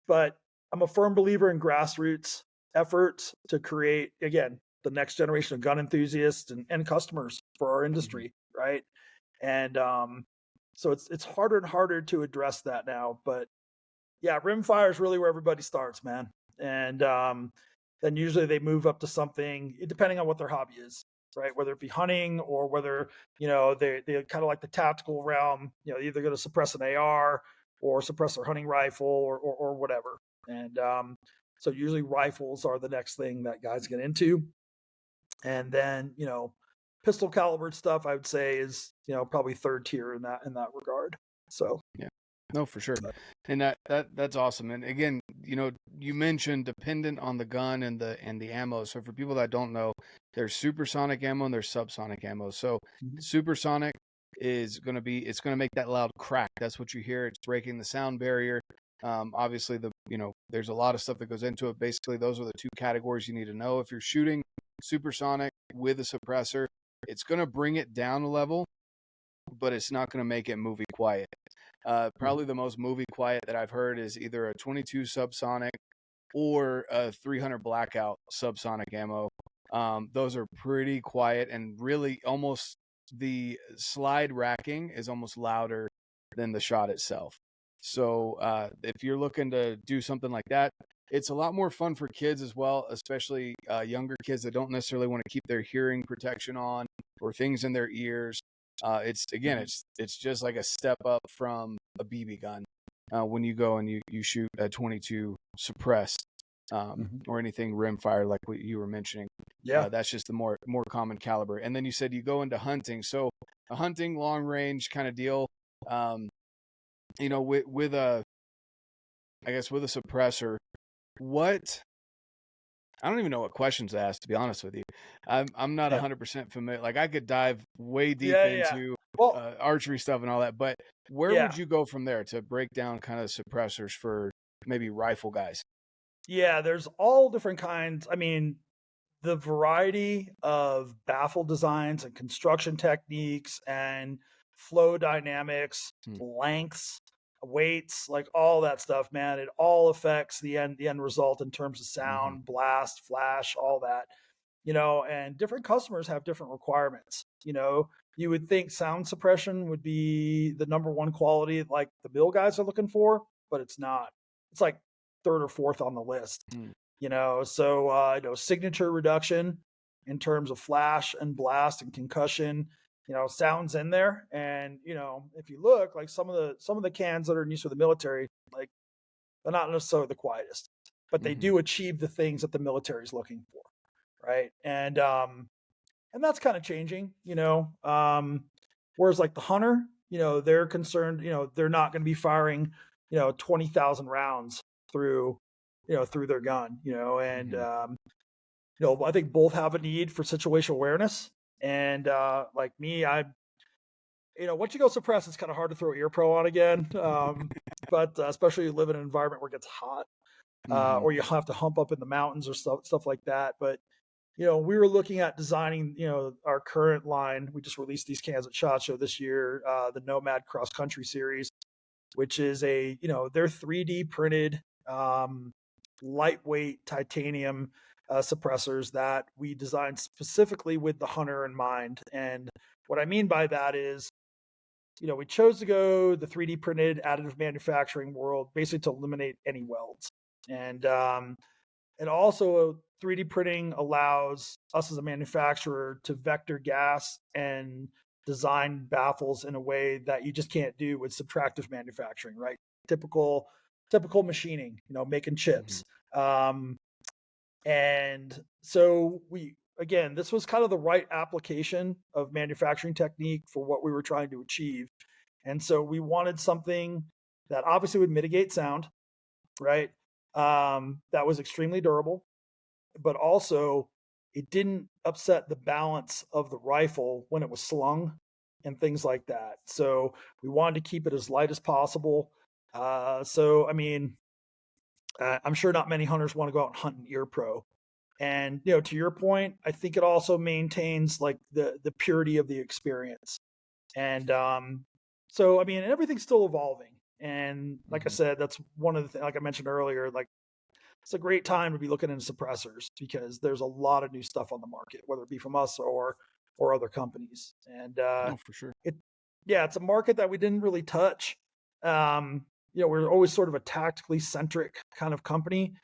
But I'm a firm believer in grassroots efforts to create, again, the next generation of gun enthusiasts and customers for our industry, right? And so it's harder and harder to address that now. But yeah, rimfire is really where everybody starts, man. And then usually they move up to something, depending on what their hobby is, right? Whether it be hunting or whether, they kind of like the tactical realm, either going to suppress an AR or suppress their hunting rifle or whatever. And so usually rifles are the next thing that guys get into. And then, pistol caliber stuff, I would say is, probably third tier in that regard. So
yeah, no, for sure. And that's awesome. And again, you mentioned dependent on the gun and the ammo. So for people that don't know, there's supersonic ammo and there's subsonic ammo. So supersonic is going to make that loud crack. That's what you hear. It's breaking the sound barrier. Obviously there's a lot of stuff that goes into it. Basically, those are the two categories you need to know. If you're shooting supersonic with a suppressor, it's going to bring it down a level, but it's not going to make it movie quiet. Probably the most movie quiet that I've heard is either a 22 subsonic or a 300 blackout subsonic ammo. Those are pretty quiet, and really almost the slide racking is almost louder than the shot itself. So if you're looking to do something like that, it's a lot more fun for kids as well, especially younger kids that don't necessarily want to keep their hearing protection on or things in their ears. It's just like a step up from a BB gun when you go and you shoot a 22 suppressed or anything rimfire like what you were mentioning.
Yeah,
that's just the more common caliber. And then you said you go into hunting, so a hunting long range kind of deal. With a suppressor, what I don't even know what questions to ask, to be honest with you. I'm not 100% familiar. Like, I could dive way deep into archery stuff and all that, but where would you go from there to break down kind of suppressors for maybe rifle guys?
Yeah, there's all different kinds. I mean, the variety of baffle designs and construction techniques and flow dynamics, lengths, weights, like all that stuff, man, it all affects the end result in terms of sound, blast, flash, all that. And different customers have different requirements. You would think sound suppression would be the number one quality like the bill guys are looking for, but it's not. It's like third or fourth on the list. So signature reduction in terms of flash and blast and concussion, sounds in there. And if you look, like some of the cans that are in use for the military, like they're not necessarily the quietest, but they do achieve the things that the military is looking for, right? And that's kind of changing, whereas like the hunter, they're concerned, they're not going to be firing 20,000 rounds through their gun, and I think both have a need for situational awareness. And like me, once you go suppress, it's kind of hard to throw ear pro on again. But especially you live in an environment where it gets hot, or you have to hump up in the mountains or stuff like that. But we were looking at designing, our current line. We just released these cans at SHOT Show this year, the Nomad Cross Country series, which is they're 3D printed, lightweight titanium suppressors that we designed specifically with the hunter in mind. And what I mean by that is, we chose to go the 3D printed additive manufacturing world, basically to eliminate any welds. And also 3D printing allows us as a manufacturer to vector gas and design baffles in a way that you just can't do with subtractive manufacturing, right? Typical machining, making chips. And so this was kind of the right application of manufacturing technique for what we were trying to achieve. And so we wanted something that obviously would mitigate sound, right? That was extremely durable, but also it didn't upset the balance of the rifle when it was slung and things like that. So we wanted to keep it as light as possible. So, I mean, I'm sure not many hunters want to go out and hunt an ear pro. And, you know, to your point, I think it also maintains like the purity of the experience. And so, I mean, everything's still evolving. And like I said, that's one of the things, like I mentioned earlier, like it's a great time to be looking into suppressors because there's a lot of new stuff on the market, whether it be from us or other companies. And
Oh, for sure.
it's a market that we didn't really touch. You know, we're always sort of a tactically centric kind of company,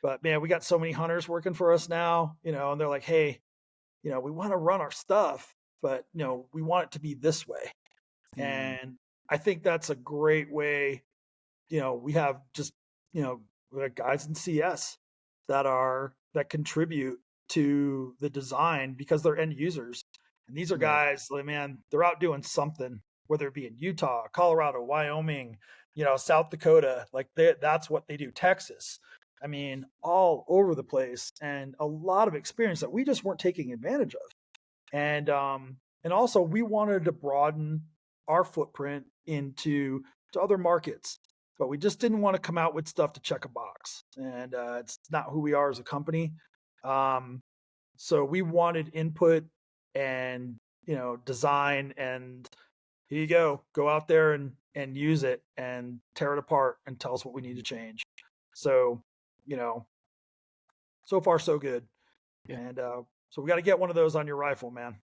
but man, we got so many hunters working for us now, you know, and they're like, hey, you know, we want to run our stuff, but you know, we want it to be this way. And I think that's a great way. You know, we have just, you know, we have guys in CS that contribute to the design because they're end users. And these are guys, like, man, they're out doing something, whether it be in Utah, Colorado, Wyoming, you know, South Dakota, like that's what they do, Texas. I mean, all over the place and a lot of experience that we just weren't taking advantage of. And also we wanted to broaden our footprint into to other markets, but we just didn't want to come out with stuff to check a box. And it's not who we are as a company. So we wanted input and, you know, design, and here you go out there and use it and tear it apart and tell us what we need to change. So, you know, so far so good.
Yeah.
And so we got to get one of those on your rifle, man.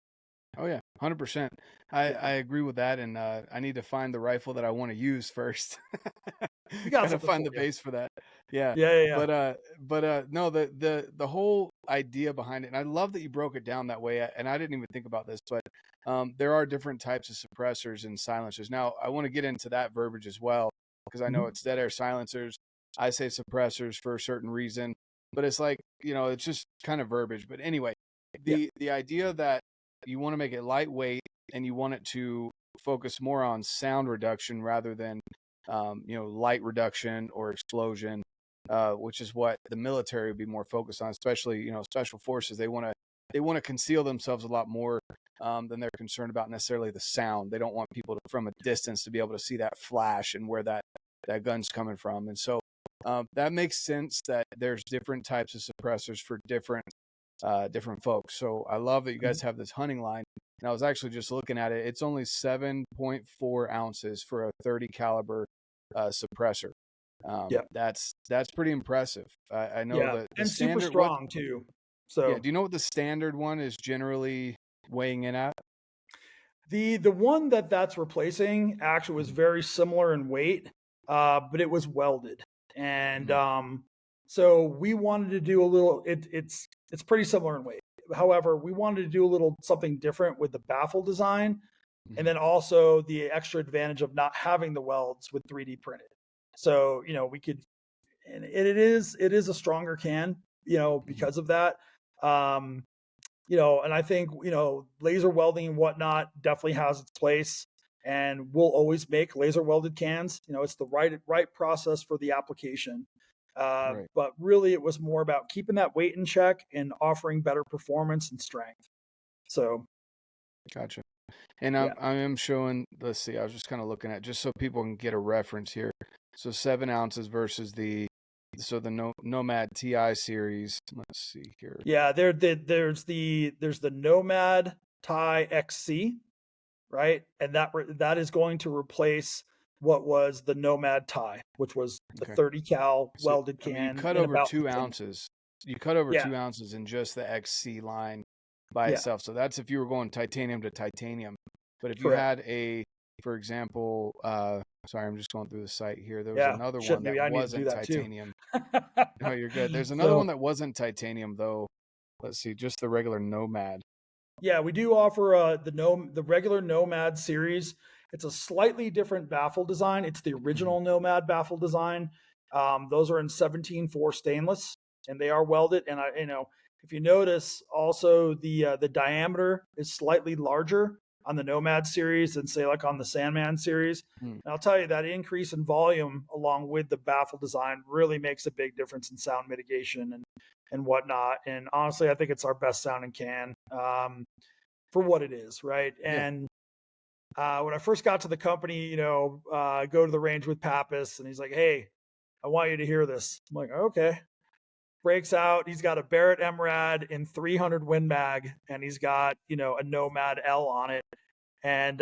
Oh yeah, 100%. I agree with that, and I need to find the rifle that I want to use first.
We got
Gotta
something
find
for
the
you.
base for that. Yeah.
Yeah.
But no, the whole idea behind it, and I love that you broke it down that way. And I didn't even think about this, but there are different types of suppressors and silencers. Now I want to get into that verbiage as well because I know it's dead air silencers. I say suppressors for a certain reason, but it's like, you know, it's just kind of verbiage. But anyway, the idea that you want to make it lightweight and you want it to focus more on sound reduction rather than you know, light reduction or explosion, which is what the military would be more focused on, especially, you know, special forces. They want to conceal themselves a lot more than they're concerned about necessarily the sound. They don't want people to, from a distance, to be able to see that flash and where that gun's coming from. And so that makes sense that there's different types of suppressors for different folks. So I love that you guys have this hunting line. And I was actually just looking at it. It's only 7.4 ounces for a 30 caliber suppressor. That's pretty impressive. I know that the
and
standard,
super strong too. So
do you know what the standard one is generally weighing in at?
the one that's replacing actually was very similar in weight, but it was welded. And so we wanted to do a little. It's pretty similar in weight. However, we wanted to do a little something different with the baffle design, and then also the extra advantage of not having the welds with 3D printed. So, you know, we could, and it is a stronger can, you know, because of that. You know, and I think, you know, laser welding and whatnot definitely has its place, and we'll always make laser welded cans. You know, it's the right process for the application. But really it was more about keeping that weight in check and offering better performance and strength. So
Gotcha. And I am showing, let's see, I was just kind of looking at, just so people can get a reference here. So 7 ounces versus the Nomad TI series. Let's see here.
Yeah, there's the Nomad TI XC, right? And that is going to replace what was the Nomad TI, which was the 30 cal welded can.
You cut over 2 ounces. You cut over 2 ounces in just the XC line by itself. So that's if you were going titanium to titanium. But if you had for example, sorry, I'm just going through the site here. There was another one that wasn't titanium. No, you're good. There's another one that wasn't titanium though. Let's see, just the regular Nomad.
Yeah, we do offer the regular Nomad series. It's a slightly different baffle design. It's the original Nomad baffle design. Those are in 17.4 stainless, and they are welded. And if you notice, also the diameter is slightly larger on the Nomad series than say like on the Sandman series. And I'll tell you that increase in volume along with the baffle design really makes a big difference in sound mitigation and whatnot. And honestly, I think it's our best sounding can for what it is, right? And when I first got to the company, you know, go to the range with Pappas, and he's like, "Hey, I want you to hear this." I'm like, "Okay." Breaks out. He's got a Barrett MRAD in 300 Win Mag, and he's got, you know, a Nomad L on it. And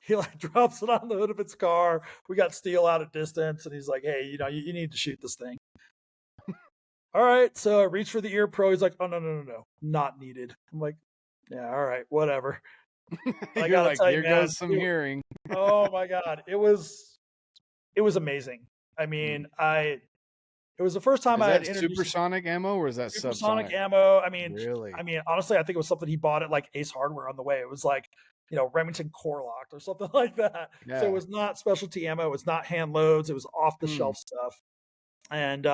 he like drops it on the hood of its car. We got steel out at distance, and he's like, "Hey, you know, you need to shoot this thing." All right. So I reach for the ear pro. He's like, "Oh, no. Not needed." I'm like, "Yeah, all right, whatever." I gotta
like,
tell you,
here
man,
goes some hearing.
Oh my God. It was amazing. I mean, it was the first time
Is
I had
that
introduced
supersonic ammo or is that
supersonic
subsonic?
ammo.
Really?
I mean, honestly, I think it was something he bought at like Ace Hardware on the way. It was like, you know, Remington Core Locked or something like that. So it was not specialty ammo. It was not hand loads. It was off the shelf stuff. And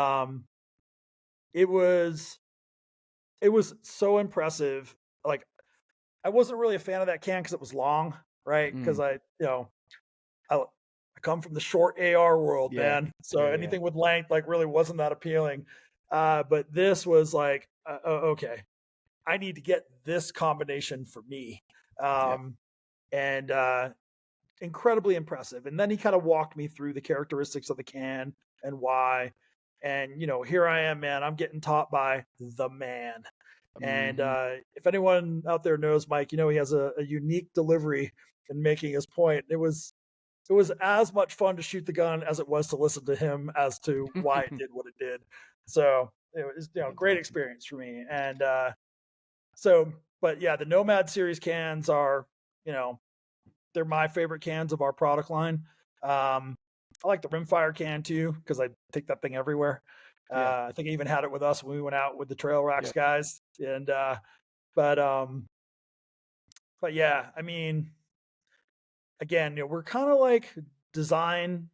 it was so impressive. Like, I wasn't really a fan of that can because it was long, right? Because I come from the short AR world, man. So anything with length like really wasn't that appealing. But this was like, okay, I need to get this combination for me. And incredibly impressive. And then he kind of walked me through the characteristics of the can and why. And, you know, here I am, man. I'm getting taught by the man. And if anyone out there knows Mike, you know, he has a unique delivery in making his point. It was as much fun to shoot the gun as it was to listen to him as to why it did what it did. So it was, you know, great experience for me. And but yeah, the Nomad series cans are, you know, they're my favorite cans of our product line. I like the Rimfire can too, because I take that thing everywhere. I think I even had it with us when we went out with the Trail Racks guys. And but yeah, I mean, again, you know, we're kind of like design.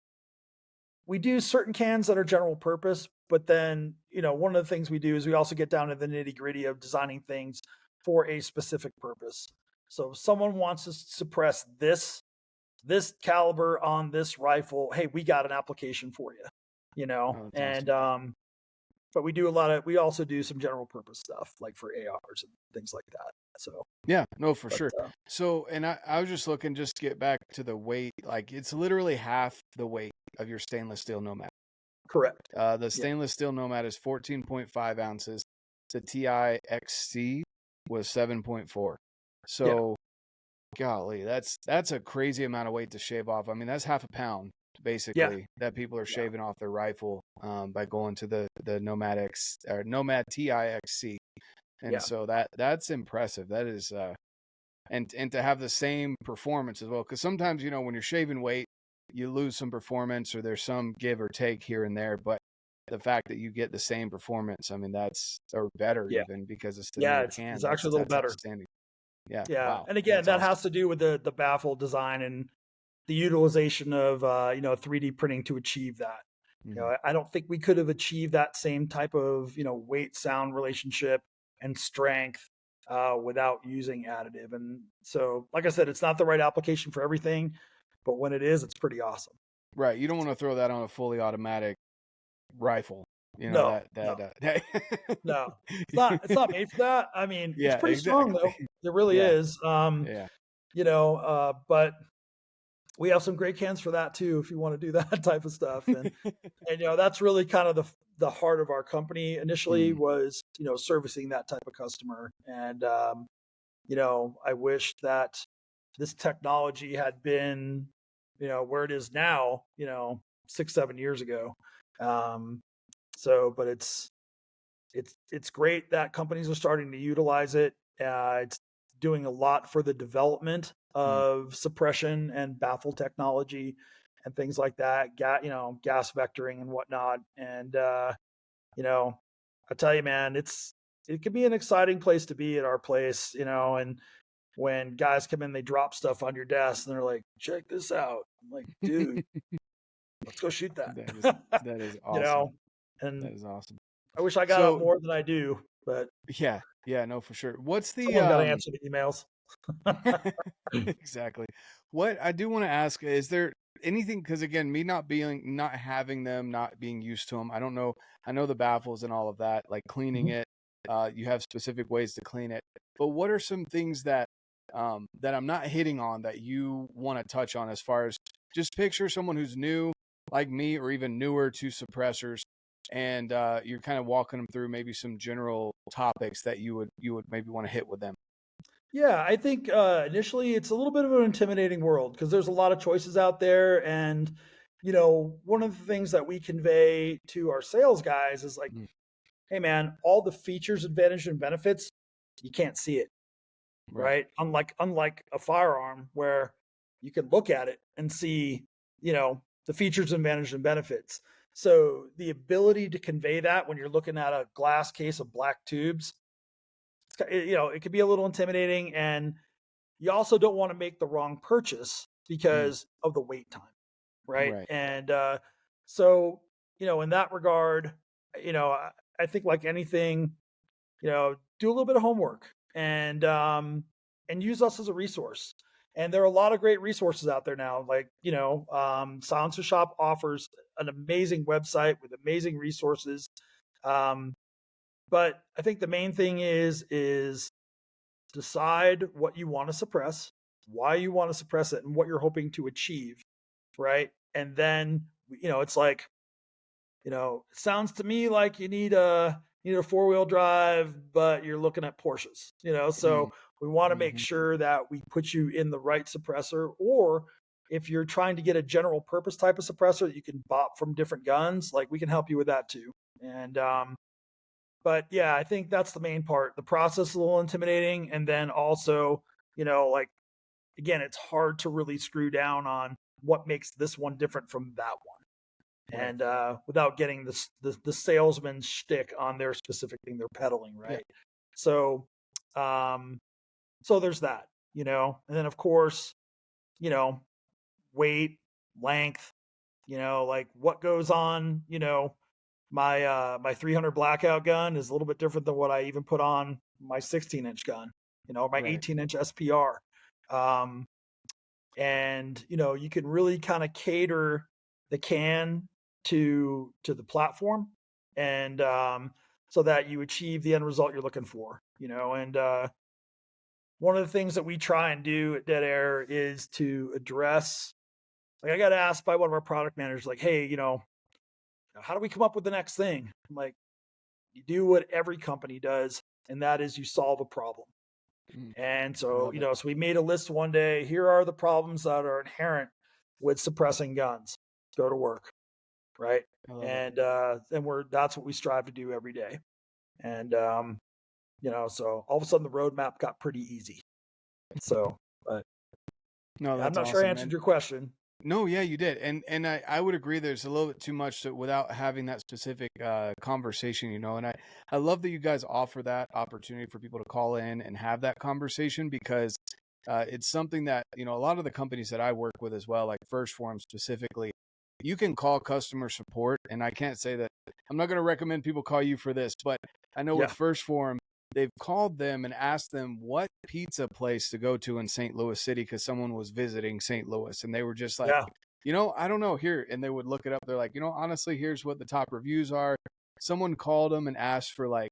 We do certain cans that are general purpose, but then, you know, one of the things we do is we also get down to the nitty gritty of designing things for a specific purpose. So if someone wants to suppress this caliber on this rifle, hey, we got an application for you, you know. And but we also do some general purpose stuff like for ARs and things like that. So
yeah, no, for sure. So, and I was just looking, just to get back to the weight, like it's literally half the weight of your stainless steel Nomad.
Correct.
The stainless steel Nomad is 14.5 ounces. The TI XC was 7.4. So, golly, that's a crazy amount of weight to shave off. I mean, that's half a pound basically that people are shaving off their rifle by going to the Nomad TI XC. And so that's impressive. That is and to have the same performance as well, because sometimes, you know, when you're shaving weight, you lose some performance or there's some give or take here and there, but the fact that you get the same performance, I mean, that's or better even because it's the newer can.
It's actually a little better.
Outstanding. Yeah.
Wow. And again, that has to do with the baffle design and the utilization of you know, 3D printing to achieve that. You know, I don't think we could have achieved that same type of, you know, weight sound relationship and strength without using additive. And so, like I said, it's not the right application for everything, but when it is, it's pretty awesome.
Right. You don't want to throw that on a fully automatic rifle. You know,
no, it's not made for that. I mean, it's pretty strong though. It really is. You know, but we have some great cans for that too, if you want to do that type of stuff. And you know, that's really kind of the heart of our company initially was, you know, servicing that type of customer. And you know, I wish that this technology had been, you know, where it is now, you know, 6-7 years ago. But it's great that companies are starting to utilize it. It's doing a lot for the development of suppression and baffle technology and things like that. You know, gas vectoring and whatnot. And you know, I tell you, man, it can be an exciting place to be at our place. You know, and when guys come in, they drop stuff on your desk and they're like, "Check this out." I'm like, "Dude, let's go shoot that."
That is awesome.
You know, and
that is awesome.
I wish I got out more than I do, but
yeah, no, for sure. What's the
someone got to answer the emails?
Exactly. What I do want to ask, is there anything, because again, me not having them, not being used to them, I don't know. I know the baffles and all of that, like cleaning
Mhm.
it. You have specific ways to clean it, but what are some things that that I'm not hitting on that you want to touch on, as far as just picture someone who's new like me or even newer to suppressors, and you're kind of walking them through maybe some general topics that you would maybe want to hit with them.
Yeah, I think initially it's a little bit of an intimidating world because there's a lot of choices out there. And, one of the things that we convey to our sales guys is like,
Mm,
hey, man, all the features, advantages, and benefits, you can't see it,
right.
right? Unlike a firearm where you can look at it and see, the features, advantages, and benefits. So the ability to convey that when you're looking at a glass case of black tubes, it can be a little intimidating, and you also don't want to make the wrong purchase
Mm,
because of the wait time, right?
right.
And so, in that regard, I think like anything, do a little bit of homework and use us as a resource. And there are a lot of great resources out there now. Like, Silencer Shop offers an amazing website with amazing resources. Um, but I think the main thing is decide what you want to suppress, why you want to suppress it, and what you're hoping to achieve, right? And then, it's like, it sounds to me like you need a four-wheel drive, but you're looking at Porsches,
Mm,
so we want to make
mhm,
sure that we put you in the right suppressor. Or if you're trying to get a general purpose type of suppressor that you can bop from different guns, like we can help you with that too. And but yeah, I think that's the main part. The process is a little intimidating. And then also, like, again, it's hard to really screw down on what makes this one different from that one.
right.
And without getting the salesman shtick on their specific thing they're peddling,
Yeah.
right? So, um, so there's that, and then of course, you know, weight, length, like what goes on, my 300 blackout gun is a little bit different than what I even put on my 16-inch gun, my
Right.
18-inch SPR. Um, and you can really kind of cater the can to the platform, and so that you achieve the end result you're looking for. And one of the things that we try and do at Dead Air is to address, like, I got asked by one of our product managers, like, hey, how do we come up with the next thing? I'm like, you do what every company does, and that is you solve a problem.
Mm,
And
I
so,
love it.
so we made a list one day. Here are the problems that are inherent with suppressing guns. Go to work, right?
I love it.
And that's what we strive to do every day. And so all of a sudden the roadmap got pretty easy. So, but
No,
yeah, I'm
that's
not sure I
awesome,
answered
man.
your question.
No, yeah, you did, and I would agree. There's a little bit too much without having that specific conversation, And I love that you guys offer that opportunity for people to call in and have that conversation, because it's something that a lot of the companies that I work with as well, like First Form specifically, you can call customer support, and I can't say that I'm not going to recommend people call you for this, but I know with
Yeah,
First Form, they've called them and asked them what pizza place to go to in St. Louis City because someone was visiting St. Louis, and they were just like,
yeah,
I don't know here. And they would look it up. They're like, honestly, here's what the top reviews are. Someone called them and asked for, like,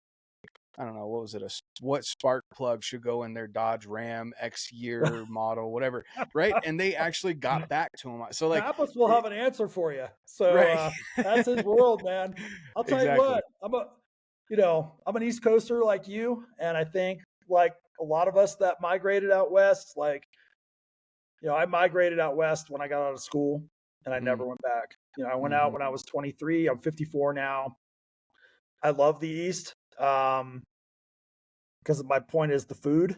I don't know, what was it? What spark plug should go in their Dodge Ram X year model, whatever. Right. And they actually got back to them. So, like,
Pappas will have an answer for you. So
right.
that's his world, man. I'll tell you
Exactly.
what, I'm an East Coaster like you, and I think like a lot of us that migrated out west, like, I migrated out west when I got out of school, and I
Mm,
never went back. I went out
hmm
when I was 23. I'm 54 now. I love the East. Because my point is the food.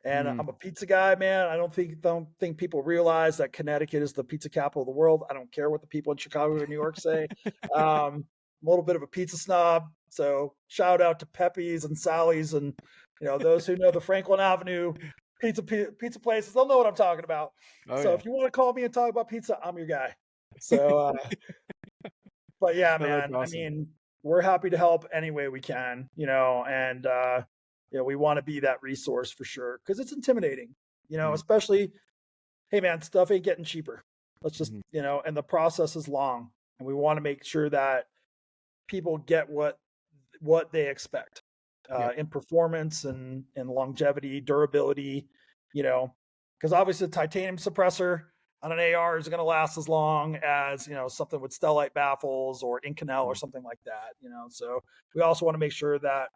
And
mm.
I'm a pizza guy, man. I don't think people realize that Connecticut is the pizza capital of the world. I don't care what the people in Chicago or New York say. I'm a little bit of a pizza snob. So shout out to Pepe's and Sally's, and those who know the Franklin Avenue pizza places. They'll know what I'm talking about.
Oh,
So
yeah.
if you want to call me and talk about pizza, I'm your guy. So, but yeah,
No, that's
man. I
awesome.
mean, we're happy to help any way we can. And we want to be that resource for sure, because it's intimidating,
Mhm.
especially, hey man, stuff ain't getting cheaper. Let's just,
Mhm.
and the process is long, and we want to make sure that people get what they expect
Yep.
in performance and longevity, durability, because obviously the titanium suppressor on an AR is going to last as long as, something with stellite baffles or Inconel or
Mhm.
something like that, So we also want to make sure that,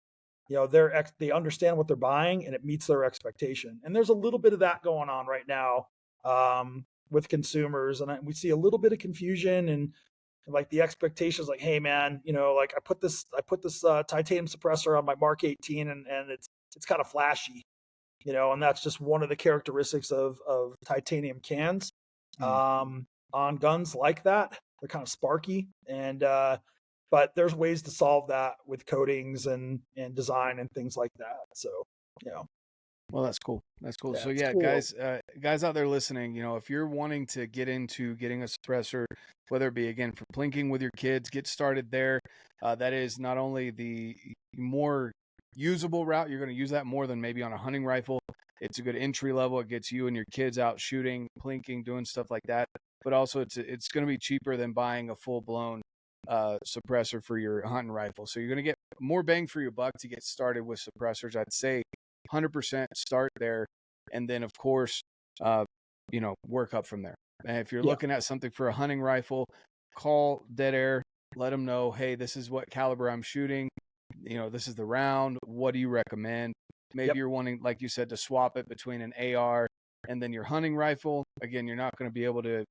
they understand what they're buying and it meets their expectation. And there's a little bit of that going on right now with consumers, and we see a little bit of confusion and like the expectations, like, hey man, like I put this titanium suppressor on my Mark 18, and it's kind of flashy, and that's just one of the characteristics of titanium cans
Mhm.
on guns like that. They're kind of sparky, and but there's ways to solve that with coatings and design and things like that. So, you know,
Well, that's cool. That's cool.
yeah,
So
it's
yeah,
cool.
guys out there listening, if you're wanting to get into getting a suppressor, whether it be again for plinking with your kids, get started there. That is not only the more usable route, you're going to use that more than maybe on a hunting rifle. It's a good entry level. It gets you and your kids out shooting, plinking, doing stuff like that. But also, it's going to be cheaper than buying a full blown suppressor for your hunting rifle. So you're going to get more bang for your buck to get started with suppressors. I'd say 100% start there, and then of course work up from there. And if you're
Yeah,
looking at something for a hunting rifle, call Dead Air, let them know, hey, this is what caliber I'm shooting, this is the round, what do you recommend? Maybe
yep,
you're wanting, like you said, to swap it between an AR and then your hunting rifle. Again, you're not going to be able to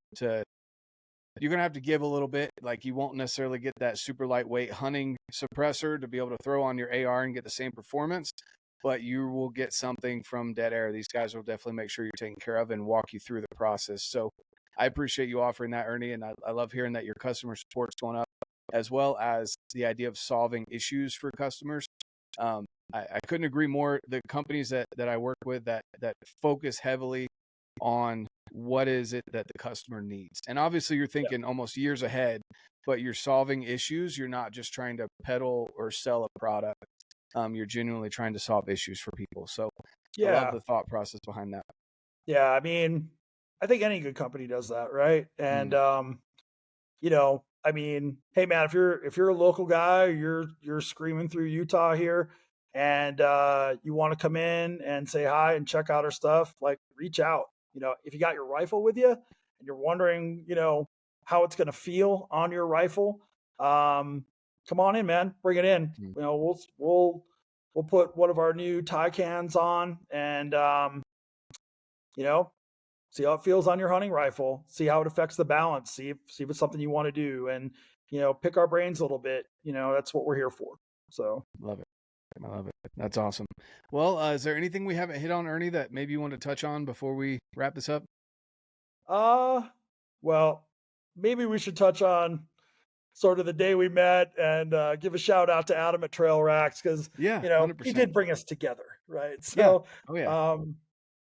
you're going to have to give a little bit. Like, you won't necessarily get that super lightweight hunting suppressor to be able to throw on your AR and get the same performance, but you will get something from Dead Air. These guys will definitely make sure you're taken care of and walk you through the process. So I appreciate you offering that, Ernie, and I love hearing that your customer support's going up, as well as the idea of solving issues for customers. I couldn't agree more. The companies that I work with that focus heavily on what is it that the customer needs. And obviously you're
yeah,
thinking almost years ahead, but you're solving issues. You're not just trying to peddle or sell a product. You're genuinely trying to solve issues for people. So I love
yeah,
the thought process behind that.
yeah. I mean, I think any good company does that, right? And
Mm,
I mean, hey man, if you're a local guy, you're screaming through Utah here, and you want to come in and say hi and check out our stuff, like reach out. If you got your rifle with you and you're wondering, how it's going to feel on your rifle, come on in, man, bring it in.
mm.
We'll put one of our new tie cans on, and you know, see how it feels on your hunting rifle, see how it affects the balance, see if it's something you want to do, and pick our brains a little bit. That's what we're here for. So
Love it. I love it. That's awesome. Well, is there anything we haven't hit on, Ernie, that maybe you want to touch on before we wrap this up?
uh well, maybe we should touch on sort of the day we met, and give a shout out to Adam at Trail Racks, because
Yeah,
he
100%.
did bring us together, right?
Yeah.
So
Oh, yeah.
um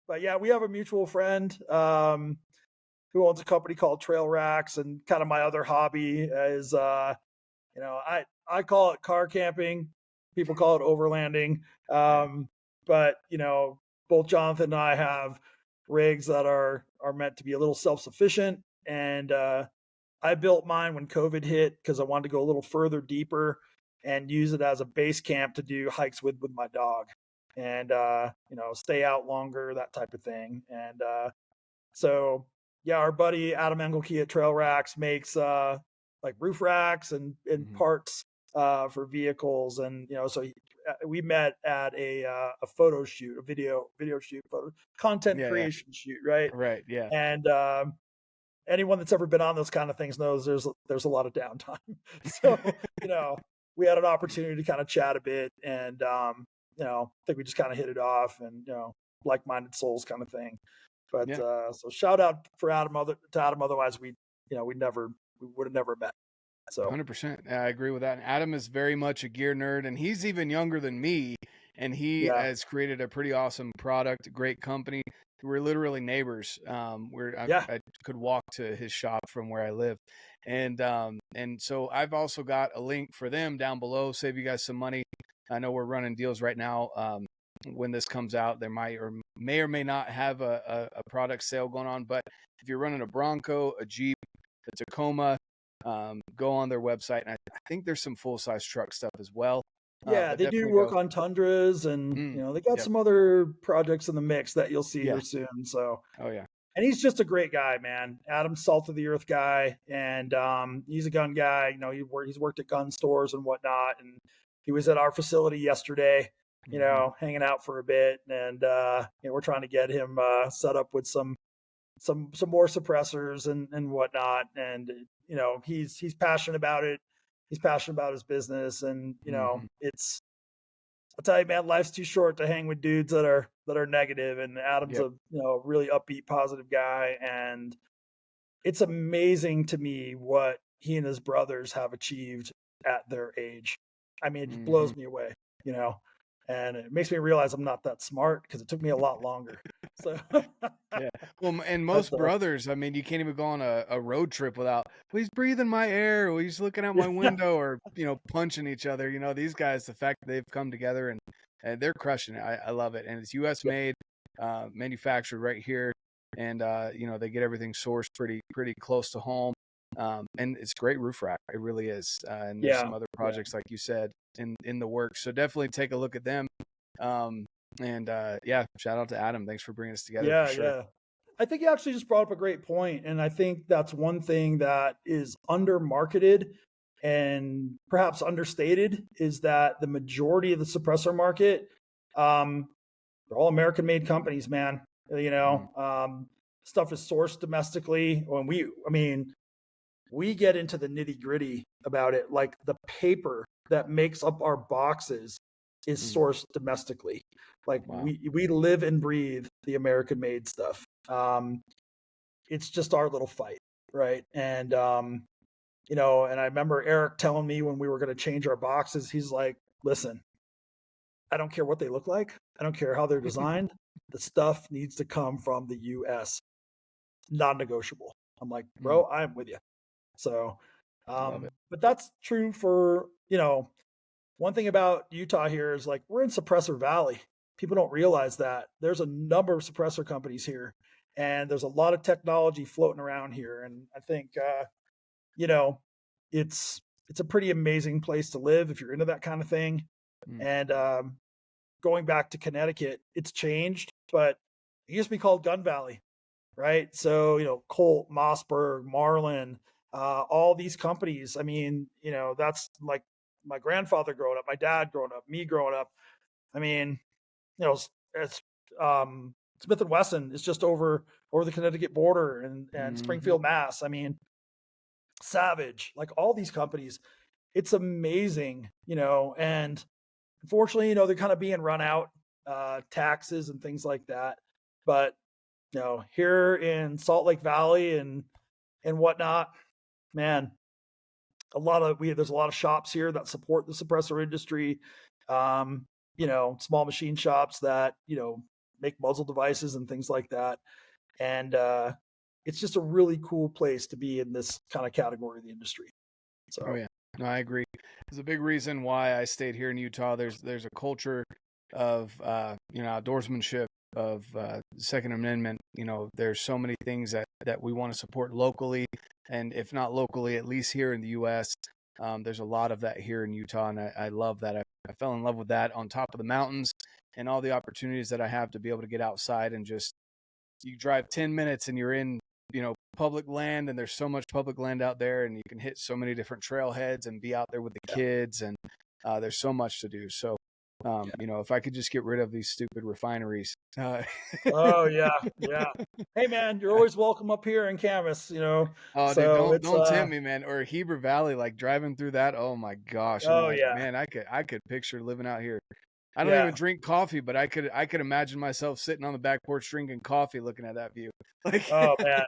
but yeah, we have a mutual friend who owns a company called Trail Racks, and kind of my other hobby is I call it car camping. People call it overlanding.
Yeah.
But both Jonathan and I have rigs that are meant to be a little self-sufficient, and I built mine when COVID hit because I wanted to go a little further deeper and use it as a base camp to do hikes with my dog, and stay out longer, that type of thing. And so yeah, our buddy Adam Engelke at Trail Racks makes like roof racks and
Mhm.
parts for vehicles, and so we met at a photo shoot, a video shoot, photo content
Yeah. Yeah.
creation shoot, right?
Right. Yeah.
And anyone that's ever been on those kind of things knows there's a lot of downtime. So we had an opportunity to kind of chat a bit, and I think we just kind of hit it off, and like-minded souls kind of thing. But
Yeah.
so shout out for Adam, to Adam. Otherwise, we would have never met. So
100%. I agree with that. And Adam is very much a gear nerd, and he's even younger than me. And he
yeah,
has created a pretty awesome product, a great company. We're literally neighbors.
yeah,
I could walk to his shop from where I live, and so I've also got a link for them down below. Save you guys some money. I know we're running deals right now. when this comes out, there might or may not have a product sale going on. But if you're running a Bronco, a Jeep, a Tacoma, go on their website. And I think there's some full-size truck stuff as well.
Yeah,
But
they do
definitely
work
go.
on Tundras, and they got
Yep.
some other projects in the mix that you'll see
Yeah.
here soon. So,
Oh yeah.
and he's just a great guy, man. Adam's salt of the earth guy, and he's a gun guy. You know, he's worked at gun stores and whatnot, and he was at our facility yesterday. You know, hanging out for a bit, and we're trying to get him set up with some more suppressors and whatnot. And you know, he's passionate about it. He's passionate about his business, and you know, I'll tell you, man, life's too short to hang with dudes that are negative. And Adam's a really upbeat, positive guy, and it's amazing to me what he and his brothers have achieved at their age. I mean, it just blows me away, you know, and it makes me realize I'm not that smart because it took me a lot longer. So
Yeah. Well, and most brothers, I mean, you can't even go on a road trip without, well, he's breathing my air, or he's looking out my window, or, punching each other. You know, these guys, the fact that they've come together and they're crushing it. I love it. And it's US made, manufactured right here. And, they get everything sourced pretty close to home. And it's great roof rack. It really is. And there's some other projects, like you said, in the works. So definitely take a look at them. And shout out to Adam. Thanks for bringing us together. For sure.
Yeah. I think you actually just brought up a great point, and I think that's one thing that is under marketed and perhaps understated is that the majority of the suppressor market, they're all American made companies, man. You know, stuff is sourced domestically. We get into the nitty gritty about it. Like the paper that makes up our boxes is sourced domestically. Like we live and breathe the American made stuff. It's just our little fight, right? And and I remember Eric telling me when we were going to change our boxes, he's like, "Listen, I don't care what they look like. I don't care how they're designed. The stuff needs to come from the US. Non-negotiable." I'm like, "Bro, I'm with you." So, but that's true for, one thing about Utah here is like we're in Suppressor Valley. People don't realize that there's a number of suppressor companies here, and there's a lot of technology floating around here. And I think, it's a pretty amazing place to live if you're into that kind of thing. And going back to Connecticut, it's changed, but it used to be called Gun Valley, right? So, Colt, Mossberg, Marlin, all these companies. I mean, that's like my grandfather growing up, my dad growing up, me growing up. I mean, it's Smith and Wesson is just over the Connecticut border and Springfield, Mass. I mean, Savage, like all these companies, it's amazing, and unfortunately, they're kind of being run out, taxes and things like that. But, here in Salt Lake Valley and whatnot, man, there's a lot of shops here that support the suppressor industry. Small machine shops that, make muzzle devices and things like that. And it's just a really cool place to be in this kind of category of the industry. So.
Oh yeah, no, I agree. There's a big reason why I stayed here in Utah. There's a culture of outdoorsmanship, of Second Amendment. There's so many things that we want to support locally, and if not locally, at least here in the U.S. There's a lot of that here in Utah, and I love that. I fell in love with that on top of the mountains and all the opportunities that I have to be able to get outside and just, you drive 10 minutes and you're in, public land, and there's so much public land out there, and you can hit so many different trailheads and be out there with the kids, and there's so much to do. So, if I could just get rid of these stupid refineries.
Oh yeah. Hey man, you're always welcome up here in Camas,
Oh,
so
dude, don't tempt me, man. Or Heber Valley, like driving through that. Oh my gosh. Man, I could picture living out here. I don't even drink coffee, but I could imagine myself sitting on the back porch drinking coffee, looking at that view. Like,
oh man,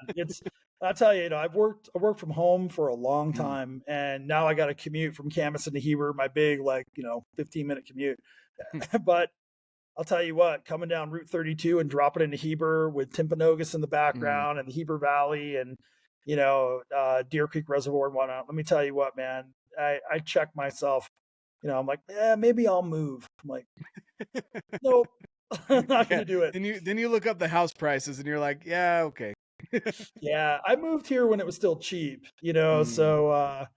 I'll tell you, I've worked from home for a long time, and now I got to commute from Camas to Heber, my big 15-minute commute. But I'll tell you what, coming down Route 32 and dropping into Heber with Timpanogos in the background and the Heber Valley and Deer Creek Reservoir and whatnot. Let me tell you what, man, I check myself I'm like, yeah, maybe I'll move. I'm like, nope, I'm not
Yeah.
gonna do it.
Then you look up the house prices and you're like, yeah, okay.
Yeah, I moved here when it was still cheap,
Mm,
so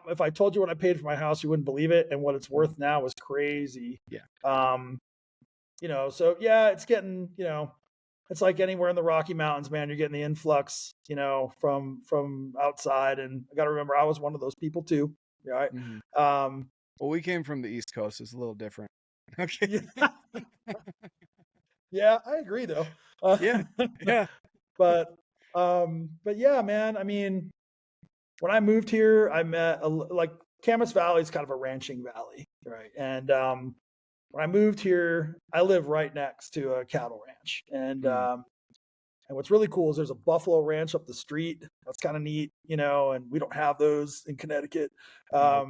if I told you what I paid for my house, you wouldn't believe it, and what it's worth now is crazy.
yeah.
Um, so yeah, it's getting, it's like anywhere in the Rocky Mountains, man, you're getting the influx, from outside. And I got to remember, I was one of those people too. Right.
Hmm.
Um,
Well, we came from the East Coast. It's a little different. Okay.
yeah, yeah, I agree though.
Yeah. Yeah.
but, but yeah, man, I mean, when I moved here, I met like Camas Valley is kind of a ranching valley. Right. And, when I moved here, I live right next to a cattle ranch.
Mm,
And what's really cool is there's a buffalo ranch up the street. That's kind of neat, and we don't have those in Connecticut.
nope.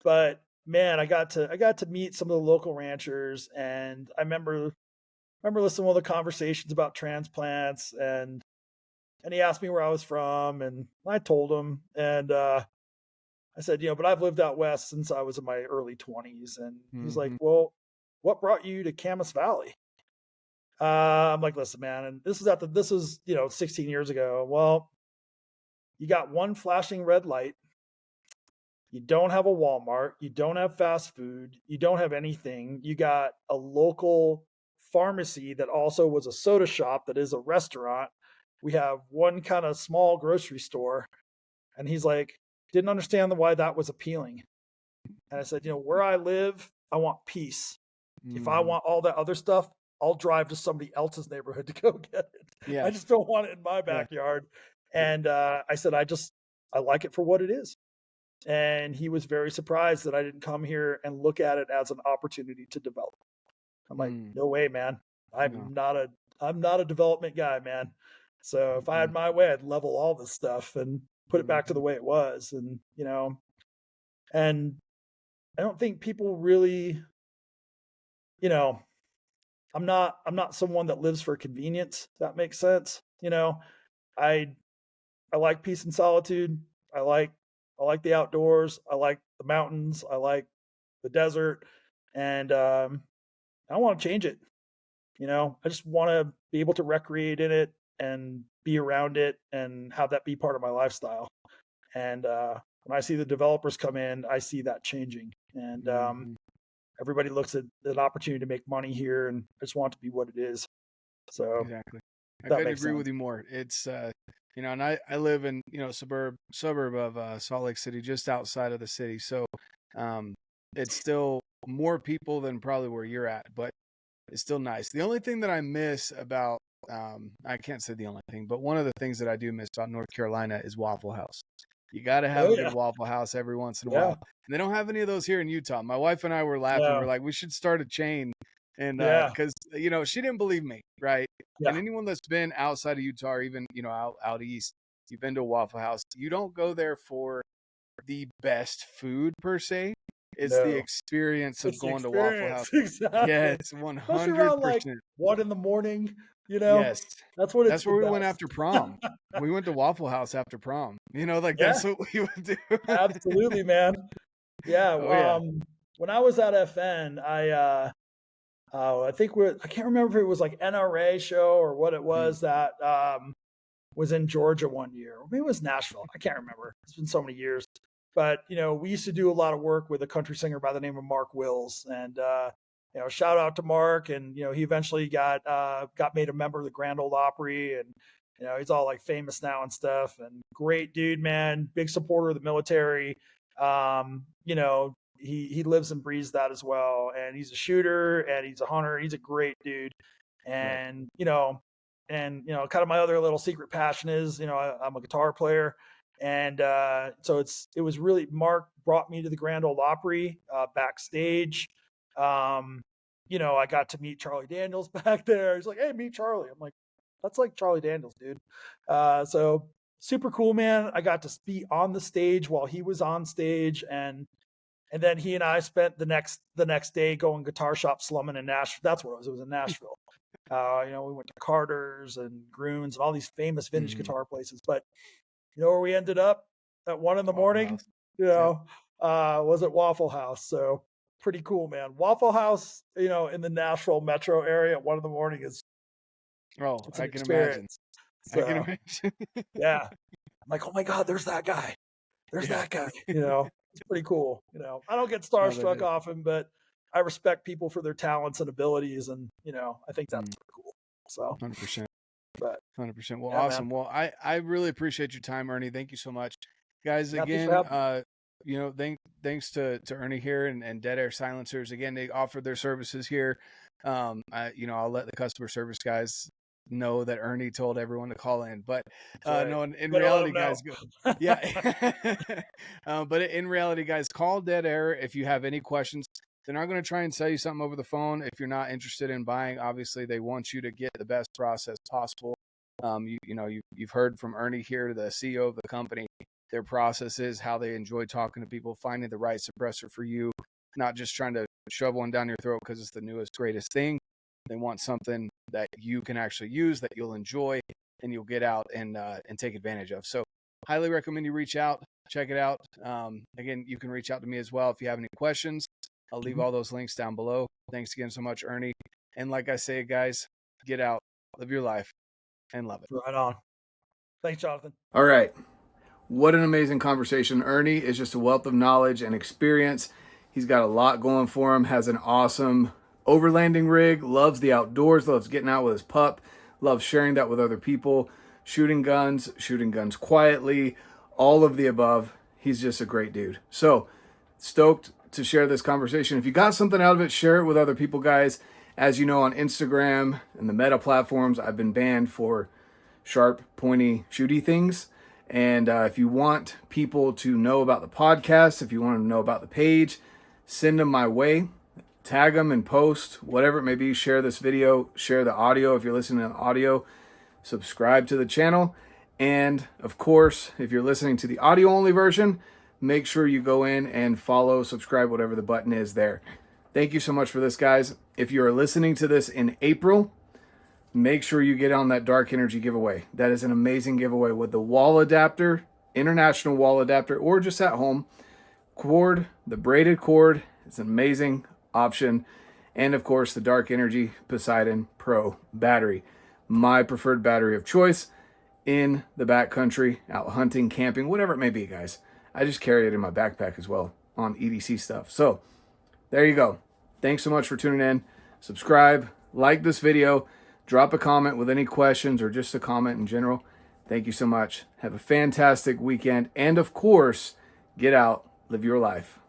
But man, I got to meet some of the local ranchers, and I remember listening to one of the conversations about transplants, and he asked me where I was from, and I told him, and I said, but I've lived out west since I was in my early 20s, and he's like,
Hmm.
well, what brought you to Camas Valley? I'm like, listen, man, and this was 16 years ago. Well, you got one flashing red light. You don't have a Walmart. You don't have fast food. You don't have anything. You got a local pharmacy that also was a soda shop that is a restaurant. We have one kind of small grocery store. And he's like, didn't understand why that was appealing. And I said, where I live, I want peace. If I
Hmm.
want all that other stuff, I'll drive to somebody else's neighborhood to go get it.
Yeah.
I just don't want it in my
Yeah.
backyard. And I said, I like it for what it is. And he was very surprised that I didn't come here and look at it as an opportunity to develop. I'm like,
Mm,
no way, man.
no.
I'm not a development guy, man. So if I had
Mm,
my way, I'd level all this stuff and put it back to the way it was. And and I don't think people really, you know, I'm not someone that lives for convenience. If that makes sense. I I like peace and solitude. I like the outdoors. I like the mountains. I like the desert, and I don't want to change it. I just want to be able to recreate in it and be around it and have that be part of my lifestyle. And when I see the developers come in, I see that changing. And
mhm.
everybody looks at an opportunity to make money here, and I just want it to be what it is. So
Exactly. I
that
couldn't
makes
agree
sense.
with you more. It's and I live in, suburb of Salt Lake City, just outside of the city. So um it's still more people than probably where you're at, but it's still nice. The only thing that I miss about I can't say the only thing, but one of the things that I do miss about North Carolina is Waffle House. You got to have
Oh
a good
yeah,
Waffle House every once in a
yeah,
while. And they don't have any of those here in Utah. My wife and I were laughing. We're
no,
like, we should start a chain. And
yeah,
because she didn't believe me, right? And
yeah.
anyone that's been outside of Utah or even, out east, you've been to a Waffle House, you don't go there for the best food per se. It's the
No,
experience of
it's the
going to Waffle House.
experience exactly.
Yes,
Especially around like
100%.
1 in the morning.
Yes.
That's when it's
That's
the
where we went
best.
after prom. We went to Waffle House after prom. Like
Yeah,
that's what we would do.
absolutely, man. Yeah.
Oh yeah.
When I was at FN, I think I can't remember if it was like NRA show or what it
Mm,
was that was in Georgia one year. Or maybe it was Nashville. I can't remember. It's been so many years. But we used to do a lot of work with a country singer by the name of Mark Wills, and shout out to Mark. And he eventually got made a member of the Grand Ole Opry, and he's all like famous now and stuff. And great dude, man. Big supporter of the military. He lives and breathes that as well. And he's a shooter and he's a hunter. He's a great dude.
right.
And kind of my other little secret passion is I'm a guitar player. And so it was really, Mark brought me to the Grand Ole Opry backstage. I got to meet Charlie Daniels back there. He's like, hey, meet Charlie. I'm like, that's like Charlie Daniels, dude. So super cool, man. I got to be on the stage while he was on stage, and then he and I spent the next day going guitar shop slumming in Nashville. That's what it was. It was in Nashville. We went to Carter's and Groon's and all these famous vintage
Mhm.
guitar places. But where we ended up at 1 in the
Waffle
morning?
House.
You
Yep.
know, was at Waffle House. So pretty cool, man. Waffle House, in the Nashville metro area at 1 a.m. is
Oh,
it's
I
an
can imagine.
experience.
I can
So
imagine.
yeah, I'm like, oh my God, there's that guy. There's
Yeah.
that guy. It's pretty cool. I don't get
No, that
starstruck
is.
often, but I respect people for their talents and abilities, and I think that's pretty cool. So
100%.
but
100%. Well,
yeah,
awesome.
man.
Well, I really appreciate your time, Ernie. Thank you so much, guys.
Yeah, thanks for
Again,
having me.
thanks to Ernie here and Dead Air Silencers. Again, they offer their services here. I'll let the customer service guys know that Ernie told everyone to call in, but
Right.
no, in
Better let
reality,
'em know.
guys, yeah. But in reality, guys, call Dead Air if you have any questions. They're not going to try and sell you something over the phone if you're not interested in buying. Obviously, they want you to get the best process possible. You've heard from Ernie here, the CEO of the company. Their process is how they enjoy talking to people, finding the right suppressor for you, not just trying to shove one down your throat because it's the newest, greatest thing. They want something that you can actually use, that you'll enjoy, and you'll get out and take advantage of. So highly recommend you reach out, check it out. Again, you can reach out to me as well if you have any questions. I'll leave all those links down below. Thanks again so much, Ernie. And like I say, guys, get out, live your life, and love it.
Right on. Thanks, Jonathan.
All right. What an amazing conversation. Ernie is just a wealth of knowledge and experience. He's got a lot going for him, has an awesome overlanding rig, loves the outdoors, loves getting out with his pup, loves sharing that with other people, shooting guns quietly, all of the above. He's just a great dude. So stoked to share this conversation. If you got something out of it, share it with other people, guys. As you know, on Instagram and the Meta platforms, I've been banned for sharp, pointy, shooty things. And if you want people to know about the podcast, if you want to know about the page, send them my way. Tag them and post, whatever it may be. Share this video, share the audio if you're listening to audio. Subscribe to the channel. And of course, if you're listening to the audio only version, make sure you go in and follow, subscribe, whatever the button is there. Thank you so much for this, guys. If you are listening to this in April, make sure you get on that Dark Energy giveaway. That is an amazing giveaway with the wall adapter, international wall adapter, or just at home. Cord, the braided cord, it's an amazing option. And of course, the Dark Energy Poseidon Pro battery. My preferred battery of choice in the backcountry, out hunting, camping, whatever it may be, guys. I just carry it in my backpack as well on EDC stuff. So there you go. Thanks so much for tuning in. Subscribe, like this video, drop a comment with any questions or just a comment in general. Thank you so much. Have a fantastic weekend. And of course, get out, live your life.